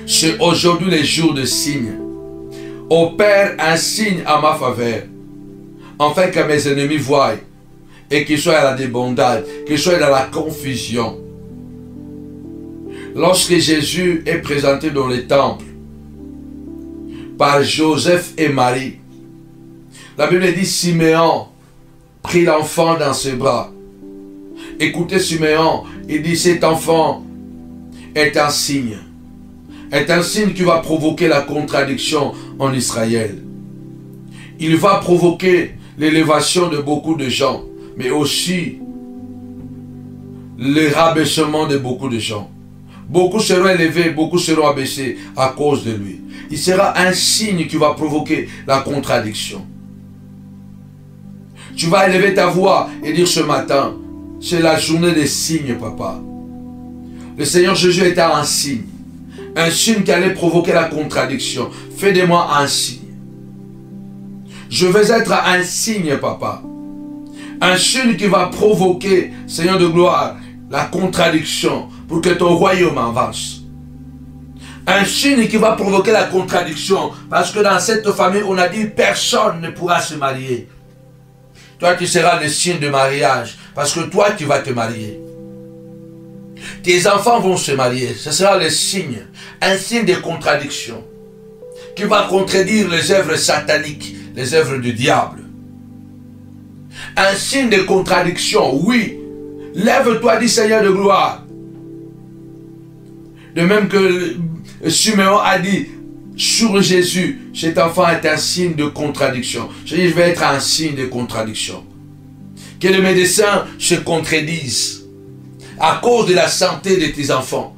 C'est aujourd'hui les jours de signes. Opère un signe à ma faveur, afin que mes ennemis voient et qu'ils soient à la débandade, qu'ils soient dans la confusion. Lorsque Jésus est présenté dans le temple par Joseph et Marie, la Bible dit Siméon prit l'enfant dans ses bras. Écoutez Siméon, il dit cet enfant est un signe. Est un signe qui va provoquer la contradiction en Israël. Il va provoquer l'élévation de beaucoup de gens, mais aussi le rabaissement de beaucoup de gens. Beaucoup seront élevés, beaucoup seront abaissés à cause de lui. Il sera un signe qui va provoquer la contradiction. Tu vas élever ta voix et dire ce matin, c'est la journée des signes, papa. Le Seigneur Jésus était un signe. Un signe qui allait provoquer la contradiction. Fais de moi un signe. Je vais être un signe, papa. Un signe qui va provoquer, Seigneur de gloire, la contradiction pour que ton royaume avance. Un signe qui va provoquer la contradiction parce que dans cette famille, on a dit personne ne pourra se marier. Toi, tu seras le signe de mariage parce que toi, tu vas te marier. Tes enfants vont se marier. Ce sera le signe, un signe de contradiction qui va contredire les œuvres sataniques, les œuvres du diable. Un signe de contradiction, oui. Lève-toi, dit Seigneur de gloire. De même que Siméon a dit sur Jésus, cet enfant est un signe de contradiction. Je dis, je vais être un signe de contradiction. Que les médecins se contredisent à cause de la santé de tes enfants,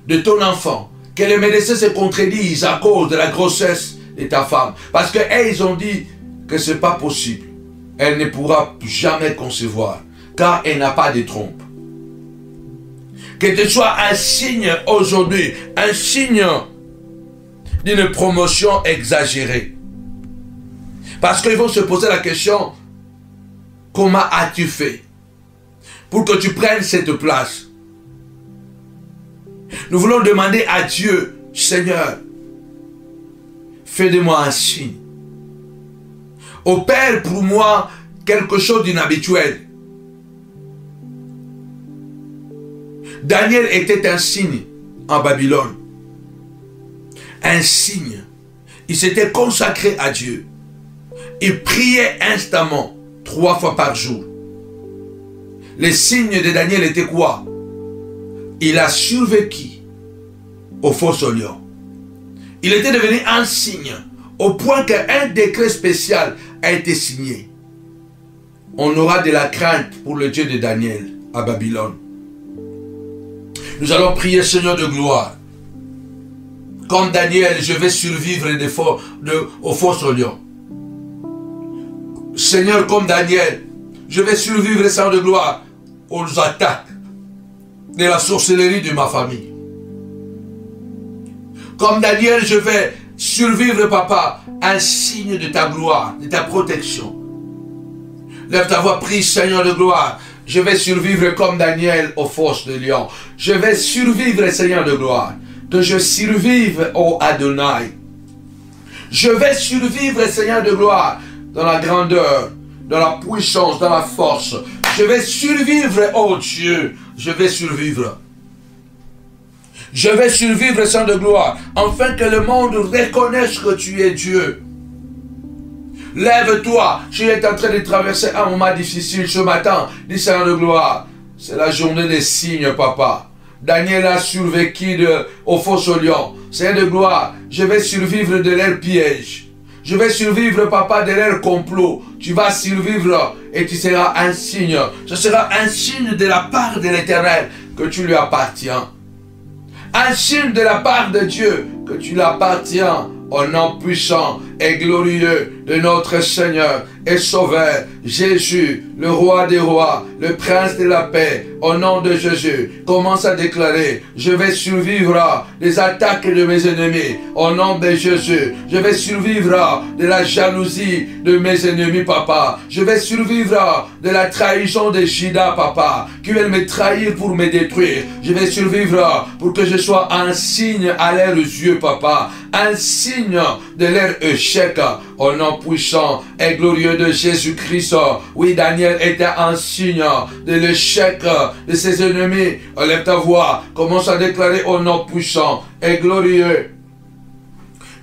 de ton enfant. Que les médecins se contredisent à cause de la grossesse de ta femme. Parce qu'ils ont dit que ce n'est pas possible. Elle ne pourra jamais concevoir, car elle n'a pas de trompe. Que tu sois un signe aujourd'hui, un signe d'une promotion exagérée. Parce qu'ils vont se poser la question, comment as-tu fait pour que tu prennes cette place? Nous voulons demander à Dieu, Seigneur, fais de moi un signe. Opère pour moi quelque chose d'inhabituel. Daniel était un signe en Babylone. Un signe. Il s'était consacré à Dieu. Il priait instamment 3 fois par jour. Les signes de Daniel étaient quoi? Il a survécu au faux lion. Il était devenu un signe au point qu'un décret spécial a été signé. On aura de la crainte pour le Dieu de Daniel à Babylone. Nous allons prier, Seigneur de gloire. Comme Daniel, je vais survivre au faux lion. Seigneur, comme Daniel, je vais survivre, Seigneur de gloire, aux attaques de la sorcellerie de ma famille. Comme Daniel, je vais survivre, papa, un signe de ta gloire, de ta protection. Lève ta voix, prie, Seigneur de gloire. Je vais survivre comme Daniel aux forces de lion. Je vais survivre, Seigneur de gloire. Que je survive, ô Adonai. Je vais survivre, Seigneur de gloire, dans la grandeur, dans la puissance, dans la force. Je vais survivre, ô Dieu. Je vais survivre. Je vais survivre, Seigneur de gloire, afin que le monde reconnaisse que tu es Dieu. Lève-toi, tu es en train de traverser un moment difficile ce matin. Dis Seigneur de gloire, c'est la journée des signes, papa. Daniel a survécu au faux lion. Seigneur de gloire, je vais survivre de leurs pièges. Je vais survivre, papa, de leurs complots. Tu vas survivre et tu seras un signe. Ce sera un signe de la part de l'Éternel que tu lui appartiens. Un signe de la part de Dieu que tu lui appartiens. Au nom puissant et glorieux de notre Seigneur et Sauveur, Jésus, le roi des rois, le prince de la paix, au nom de Jésus, commence à déclarer, je vais survivre des attaques de mes ennemis, au nom de Jésus, je vais survivre de la jalousie de mes ennemis, papa, je vais survivre de la trahison de Judas, papa, qui veulent me trahir pour me détruire, je vais survivre pour que je sois un signe à leurs yeux, papa, un signe de leur échec, au nom puissant et glorieux de Jésus-Christ. Oui, Daniel était un signe de l'échec de ses ennemis. Lève ta voix, commence à déclarer au nom puissant et glorieux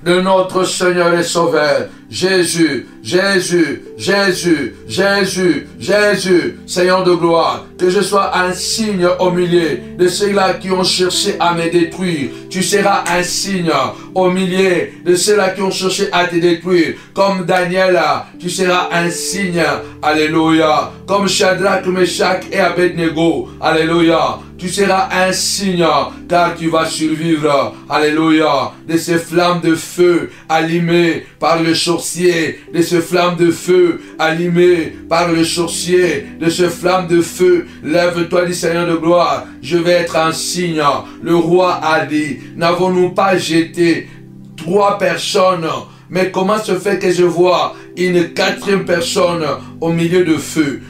de notre Seigneur et Sauveur. Jésus, Jésus, Jésus, Jésus, Jésus, Seigneur de gloire, que je sois un signe au milieu de ceux-là qui ont cherché à me détruire. Tu seras un signe au milieu de ceux-là qui ont cherché à te détruire. Comme Daniel, tu seras un signe. Alléluia. Comme Shadrach, Meshach et Abednego. Alléluia. Tu seras un signe, car tu vas survivre, alléluia, de ces flammes de feu allumées par le sorcier, de ces flammes de feu allumées par le sorcier, de ces flammes de feu. Lève-toi, dit Seigneur de gloire, je vais être un signe. Le roi a dit, n'avons-nous pas jeté 3 personnes, mais comment se fait que je vois une 4e personne au milieu de feu,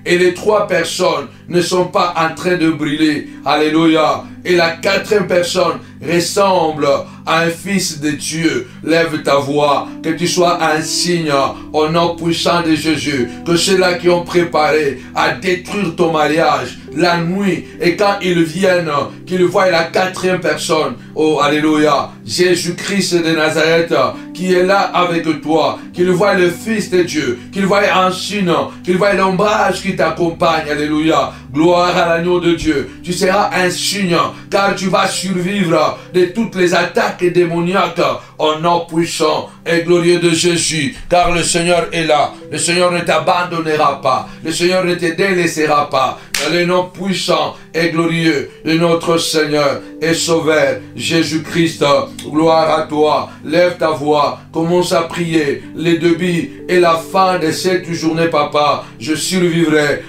et les 3 personnes ne sont pas en train de brûler, alléluia, et la 4e personne ressemble à un fils de Dieu. Lève ta voix, que tu sois un signe au nom puissant de Jésus, que ceux-là qui ont préparé à détruire ton mariage la nuit, et quand ils viennent, qu'ils voient la 4e personne, oh alléluia, Jésus-Christ de Nazareth, qui est là avec toi, qu'ils voient le Fils de Dieu, qu'ils voient un signe, qu'ils voient l'ombrage qui t'accompagne, alléluia, gloire à l'agneau de Dieu. Tu seras un signe, car tu vas survivre de toutes les attaques démoniaques au nom puissant et glorieux de Jésus, car le Seigneur est là. Le Seigneur ne t'abandonnera pas, le Seigneur ne te délaissera pas. Dans le nom puissant et glorieux de notre Seigneur et Sauveur Jésus-Christ, gloire à toi. Lève ta voix, commence à prier le début et la fin de cette journée, papa. Je survivrai,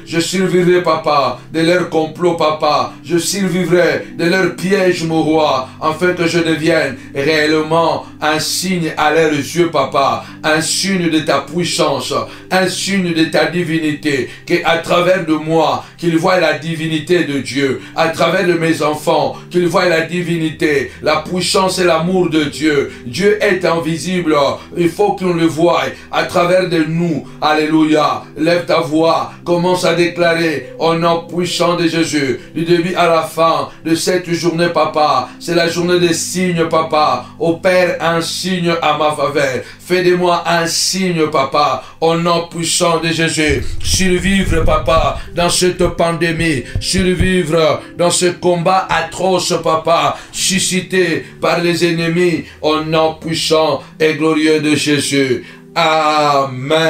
papa, de leur complot, papa. Je survivrai de leur piège, mon roi, afin que je devienne réellement un signe à leurs yeux, papa. Un signe de ta puissance, un signe de ta divinité, qu'à travers de moi, qu'ils voient la divinité de Dieu, à travers de mes enfants, qu'ils voient la divinité, la puissance et l'amour de Dieu. Dieu est invisible, il faut qu'on le voie à travers de nous. Alléluia. Lève ta voix, commence à déclarer au nom puissant de Jésus, du début à la fin de cette journée, papa. C'est la journée des signes, papa. Opère un signe à ma faveur. Fais de moi un signe, papa, au nom puissant de Jésus. Survivre, papa, dans cette pandémie. Survivre dans ce combat atroce, papa, suscité par les ennemis, au nom puissant et glorieux de Jésus. Amen.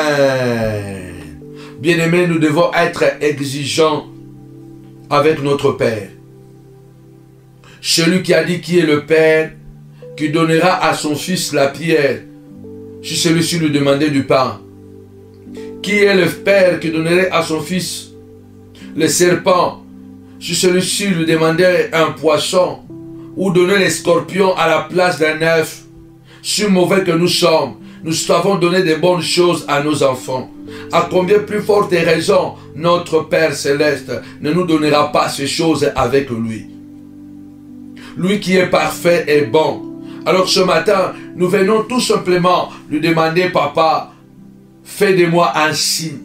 Bien-aimés, nous devons être exigeants avec notre Père. Celui qui a dit qui est le Père, qui donnera à son fils la pierre, si celui-ci lui demandait du pain. Qui est le Père qui donnerait à son fils le serpent, si celui-ci lui demandait un poisson, ou donner les scorpions à la place d'un œuf? Si mauvais que nous sommes, nous savons donner des bonnes choses à nos enfants. À combien plus forte raison notre Père Céleste ne nous donnera pas ces choses avec lui? Lui qui est parfait et bon. Alors ce matin, nous venons tout simplement lui demander, papa, fais de moi un signe.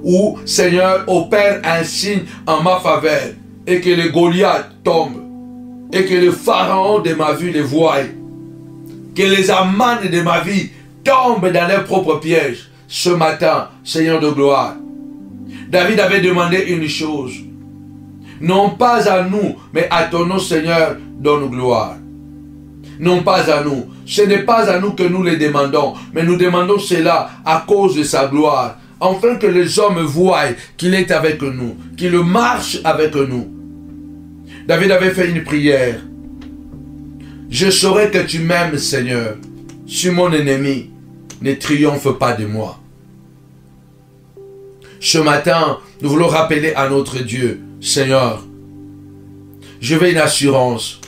Ou, Seigneur, opère un signe en ma faveur, et que le Goliath tombe, et que le pharaon de ma vie les voie, que les Aman de ma vie tombent dans leurs propres pièges. Ce matin, Seigneur de gloire, David avait demandé une chose, non pas à nous, mais à ton nom, Seigneur, donne gloire. Non pas à nous, ce n'est pas à nous que nous les demandons, mais nous demandons cela à cause de sa gloire, afin que les hommes voient qu'il est avec nous, qu'il marche avec nous. David avait fait une prière. Je saurai que tu m'aimes, Seigneur, si mon ennemi ne triomphe pas de moi. Ce matin, nous voulons rappeler à notre Dieu, Seigneur, je veux une assurance.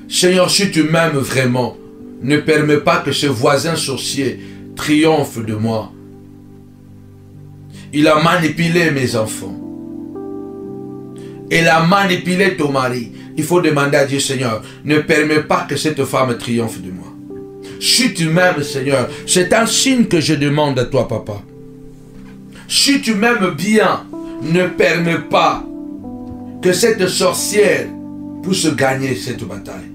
Seigneur, si tu m'aimes vraiment, ne permets pas que ce voisin sorcier triomphe de moi. Il a manipulé mes enfants. Il a manipulé ton mari. Il faut demander à Dieu, Seigneur, ne permets pas que cette femme triomphe de moi. Si tu m'aimes, Seigneur, c'est un signe que je demande à toi, papa. Si tu m'aimes bien, ne permets pas que cette sorcière puisse gagner cette bataille.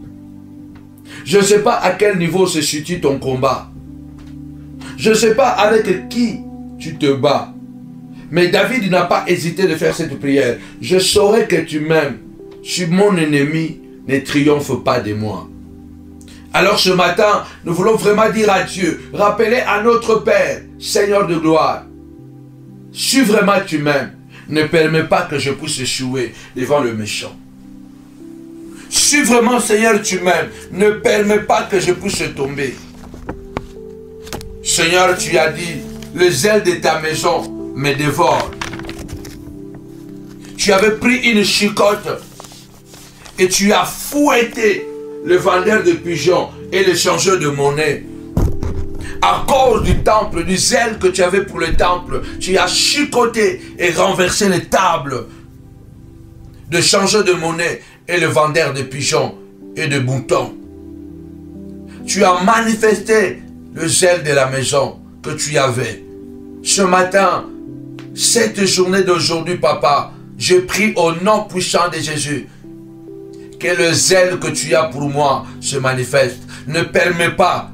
Je ne sais pas à quel niveau se situe ton combat. Je ne sais pas avec qui tu te bats. Mais David n'a pas hésité de faire cette prière. Je saurai que tu m'aimes. Si mon ennemi ne triomphe pas de moi. Alors ce matin, nous voulons vraiment dire à Dieu, rappeler à notre Père, Seigneur de gloire, si vraiment tu m'aimes, ne permets pas que je puisse échouer devant le méchant. Si vraiment, Seigneur, tu m'aimes, ne permets pas que je puisse tomber. Seigneur, tu as dit, le zèle de ta maison me dévore. Tu avais pris une chicotte et tu as fouetté le vendeur de pigeons et le changeur de monnaie. À cause du temple, du zèle que tu avais pour le temple, tu as chicoté et renversé les tables de changeur de monnaie et le vendeur de pigeons et de moutons. Tu as manifesté le zèle de la maison que tu avais. Ce matin, cette journée d'aujourd'hui, papa, je prie au nom puissant de Jésus que le zèle que tu as pour moi se manifeste. Ne permets pas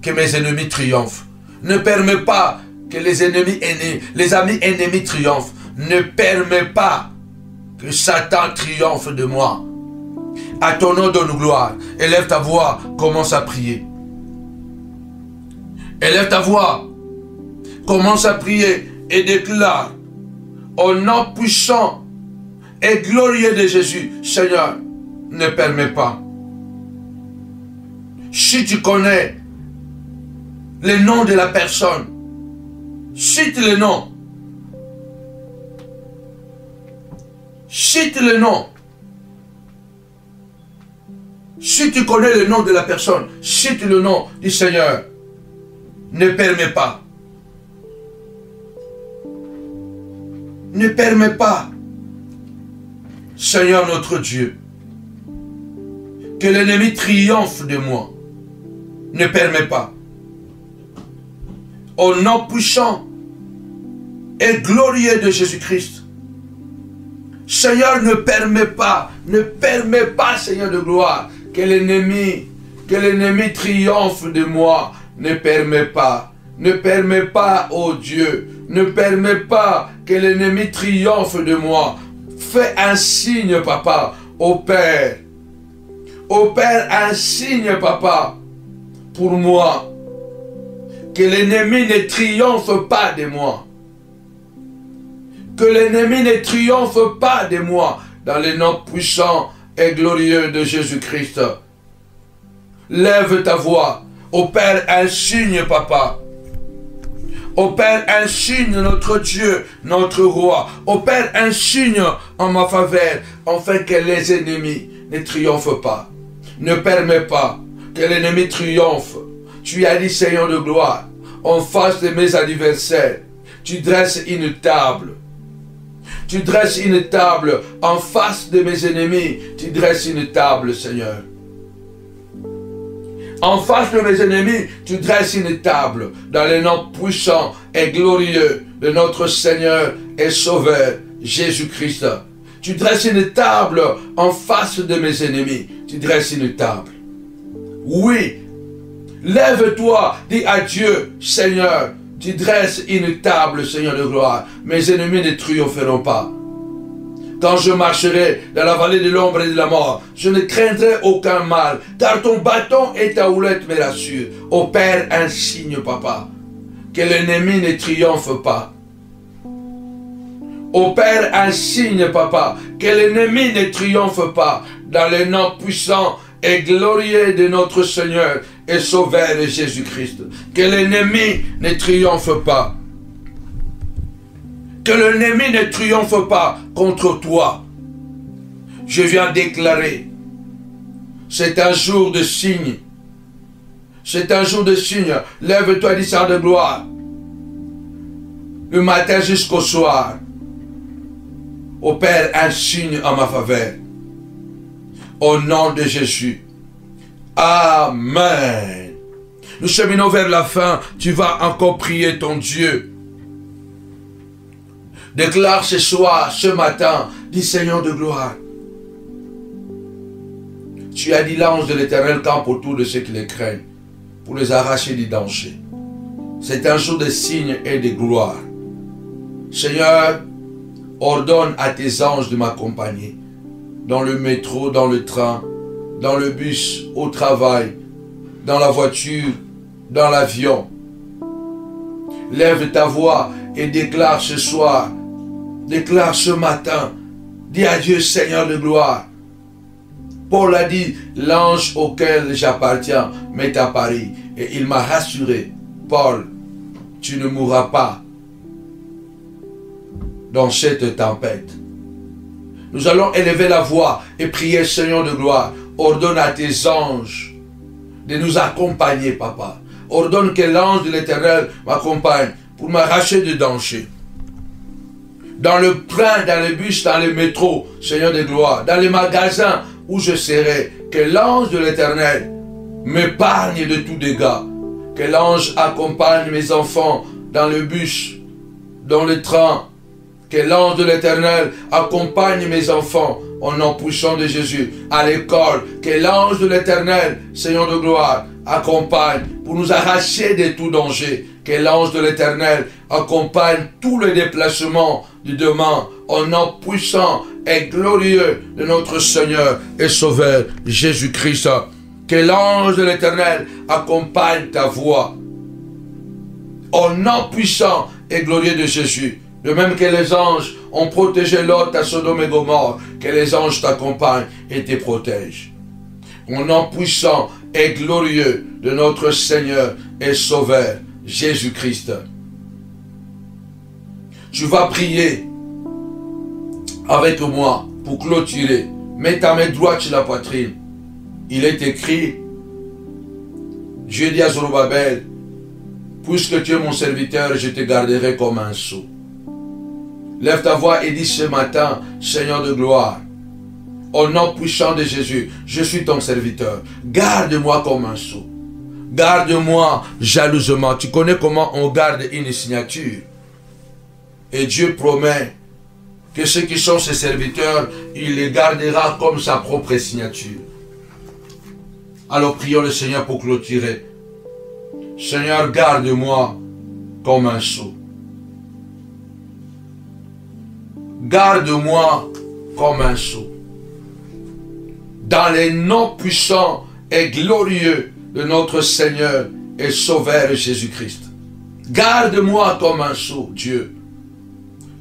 que mes ennemis triomphent. Ne permets pas que les amis ennemis triomphent. Ne permets pas que Satan triomphe de moi. À ton nom donne gloire. Élève ta voix, commence à prier. Élève ta voix, commence à prier et déclare au nom puissant et glorieux de Jésus, Seigneur, ne permets pas. Si tu connais le nom de la personne, cite le nom. Cite le nom. Si tu connais le nom de la personne, cite le nom du Seigneur. Ne permets pas. Ne permets pas, Seigneur notre Dieu, que l'ennemi triomphe de moi. Ne permets pas. Au nom puissant et glorieux de Jésus-Christ, Seigneur, ne permets pas, Seigneur de gloire, que l'ennemi triomphe de moi. Ne permets pas, ô Dieu, ne permets pas que l'ennemi triomphe de moi. Fais un signe, papa, au Père. Au Père, un signe, papa, pour moi. Que l'ennemi ne triomphe pas de moi. Que l'ennemi ne triomphe pas de moi. Dans le nom puissant et glorieux de Jésus-Christ. Lève ta voix. Au Père, un signe, papa. Au Père, un signe, notre Dieu, notre roi. Au Père, un signe en ma faveur, afin que les ennemis ne triomphent pas. Ne permets pas que l'ennemi triomphe. Tu as dit, Seigneur de gloire, en face de mes adversaires, tu dresses une table. Tu dresses une table en face de mes ennemis. Tu dresses une table, Seigneur. En face de mes ennemis, tu dresses une table dans le nom puissant et glorieux de notre Seigneur et Sauveur, Jésus-Christ. Tu dresses une table en face de mes ennemis. Tu dresses une table. Oui. Lève-toi, dis à Dieu, Seigneur, tu dresses une table, Seigneur de gloire. Mes ennemis ne triompheront pas. Quand je marcherai dans la vallée de l'ombre et de la mort, je ne craindrai aucun mal, car ton bâton et ta houlette me rassurent. Ô Père, un signe, papa, que l'ennemi ne triomphe pas. Ô Père, un signe, papa, que l'ennemi ne triomphe pas, dans le nom puissant et glorieux de notre Seigneur et Sauveur Jésus-Christ. Que l'ennemi ne triomphe pas. Que l'ennemi ne triomphe pas contre toi. Je viens déclarer, c'est un jour de signe. C'est un jour de signe. Lève-toi, dis ça de gloire. Le matin jusqu'au soir. Au Père, un signe en ma faveur. Au nom de Jésus. Amen. Nous cheminons vers la fin. Tu vas encore prier ton Dieu. Déclare ce soir, ce matin, dis Seigneur de gloire. Tu as dit l'ange de l'Éternel campe autour de ceux qui les craignent pour les arracher du danger. C'est un jour de signes et de gloire. Seigneur, ordonne à tes anges de m'accompagner dans le métro, dans le train, dans le bus, au travail, dans la voiture, dans l'avion. Lève ta voix et déclare ce soir, déclare ce matin, dis à Dieu Seigneur de gloire. Paul a dit, l'ange auquel j'appartiens m'est apparu et il m'a rassuré, Paul, tu ne mourras pas dans cette tempête. Nous allons élever la voix et prier Seigneur de gloire. Ordonne à tes anges de nous accompagner, papa. Ordonne que l'ange de l'Éternel m'accompagne pour m'arracher du danger. Dans le train, dans le bus, dans le métro, Seigneur de gloire, dans les magasins où je serai, que l'ange de l'Éternel m'épargne de tout dégât. Que l'ange accompagne mes enfants dans le bus, dans le train. Que l'ange de l'Éternel accompagne mes enfants au nom puissant de Jésus à l'école. Que l'ange de l'Éternel, Seigneur de gloire, accompagne pour nous arracher de tout danger. Que l'ange de l'Éternel accompagne tous les déplacements du demain au nom puissant et glorieux de notre Seigneur et Sauveur Jésus-Christ. Que l'ange de l'Éternel accompagne ta voix au nom puissant et glorieux de Jésus. De même que les anges ont protégé Lot à Sodome et Gomorrhe, que les anges t'accompagnent et te protègent. Au nom puissant et glorieux de notre Seigneur et Sauveur Jésus-Christ. Tu vas prier avec moi pour clôturer. Mets ta main droite sur la poitrine. Il est écrit, Dieu dit à Zorobabel, puisque tu es mon serviteur, je te garderai comme un sceau. Lève ta voix et dis ce matin, Seigneur de gloire, au nom puissant de Jésus, je suis ton serviteur. Garde-moi comme un sceau. Garde-moi jalousement. Tu connais comment on garde une signature. Et Dieu promet que ceux qui sont ses serviteurs, il les gardera comme sa propre signature. Alors prions le Seigneur pour clôturer. Seigneur, garde-moi comme un sceau. Garde-moi comme un sceau. Dans les noms puissants et glorieux de notre Seigneur et Sauveur Jésus-Christ. Garde-moi comme un sceau, Dieu.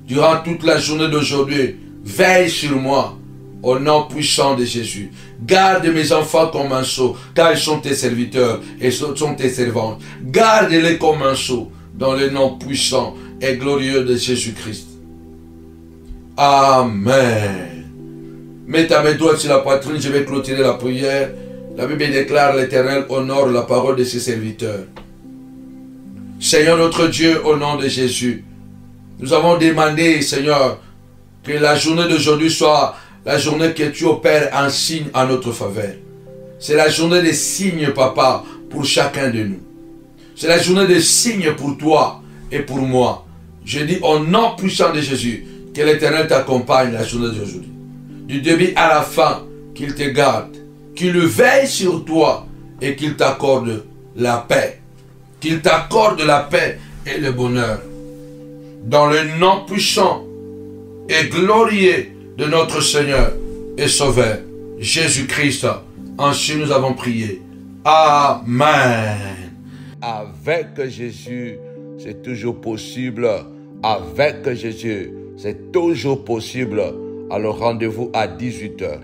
Durant toute la journée d'aujourd'hui, veille sur moi au nom puissant de Jésus. Garde mes enfants comme un sceau, car ils sont tes serviteurs et sont tes servantes. Garde-les comme un sceau dans le nom puissant et glorieux de Jésus-Christ. Amen. Mets ta main droite sur la poitrine, je vais clôturer la prière. La Bible déclare, l'Éternel honore la parole de ses serviteurs. Seigneur notre Dieu, au nom de Jésus, nous avons demandé, Seigneur, que la journée d'aujourd'hui soit la journée que tu opères un signe en notre faveur. C'est la journée des signes, Papa, pour chacun de nous. C'est la journée des signes pour toi et pour moi. Je dis au nom puissant de Jésus, que l'Éternel t'accompagne la journée d'aujourd'hui. Du début à la fin, qu'il te garde, qu'il veille sur toi et qu'il t'accorde la paix. Qu'il t'accorde la paix et le bonheur. Dans le nom puissant et glorieux de notre Seigneur et Sauveur, Jésus-Christ. Ainsi nous avons prié. Amen. Avec Jésus, c'est toujours possible. Avec Jésus, c'est toujours possible. Alors rendez-vous à 18 h.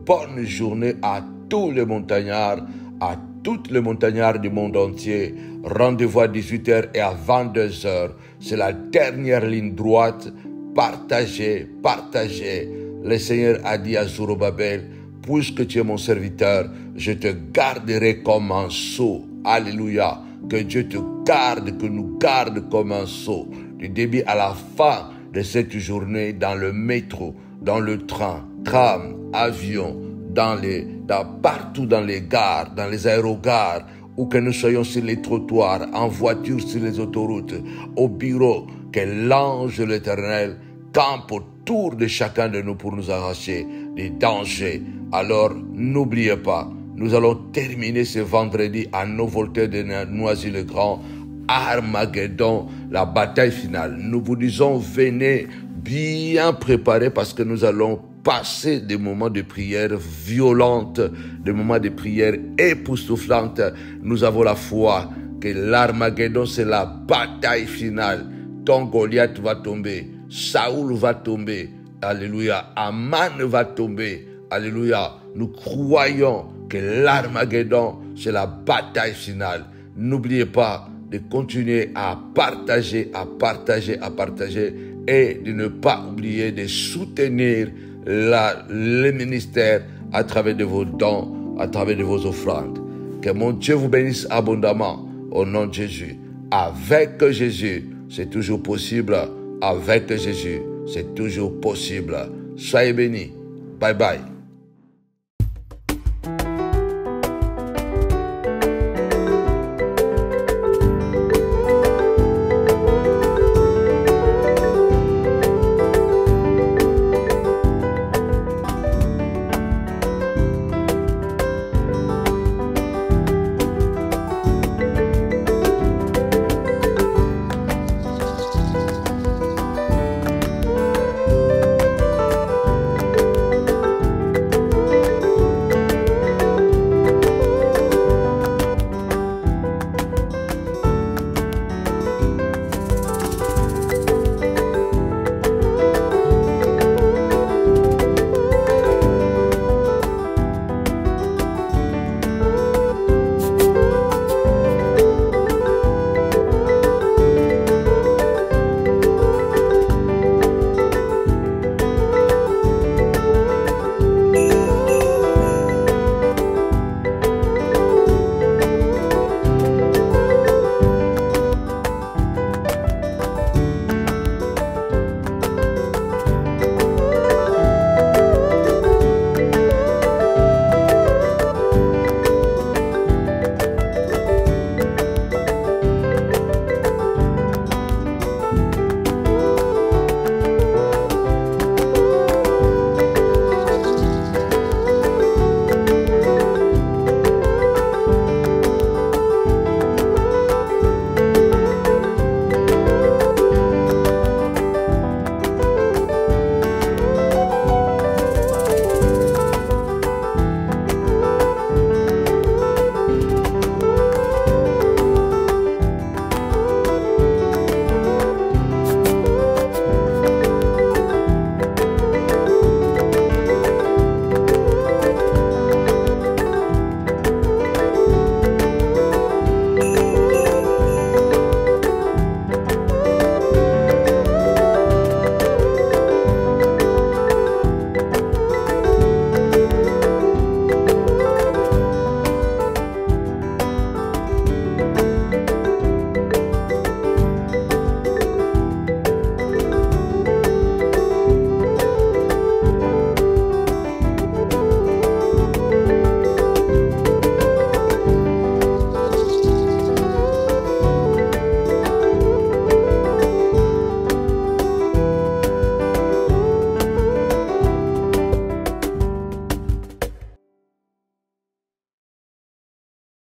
Bonne journée à tous les montagnards, à toutes les montagnards du monde entier. Rendez-vous à 18 h et à 22 h. C'est la dernière ligne droite. Partagez, partagez. Le Seigneur a dit à Zorobabel, puisque tu es mon serviteur, je te garderai comme un sceau. Alléluia. Que Dieu te garde, que nous garde comme un sceau. Du début à la fin de cette journée, dans le métro, dans le train, tram, avion, partout dans les gares, dans les aérogares, ou que nous soyons sur les trottoirs, en voiture sur les autoroutes, au bureau, que l'ange de l'Éternel campe autour de chacun de nous pour nous arracher des dangers. Alors, n'oubliez pas, nous allons terminer ce vendredi à nos volteurs de Noisy-le-Grand, Armageddon, la bataille finale. Nous vous disons, venez bien préparés parce que nous allons passer des moments de prière violentes, des moments de prière époustouflantes. Nous avons la foi que l'Armageddon, c'est la bataille finale. Ton Goliath va tomber, Saoul va tomber, alléluia, Aman va tomber, alléluia. Nous croyons que l'Armageddon, c'est la bataille finale. N'oubliez pas de continuer à partager et de ne pas oublier de soutenir le ministère à travers de vos dons, à travers de vos offrandes. Que mon Dieu vous bénisse abondamment au nom de Jésus. Avec Jésus, c'est toujours possible. Avec Jésus, c'est toujours possible. Soyez bénis. Bye bye.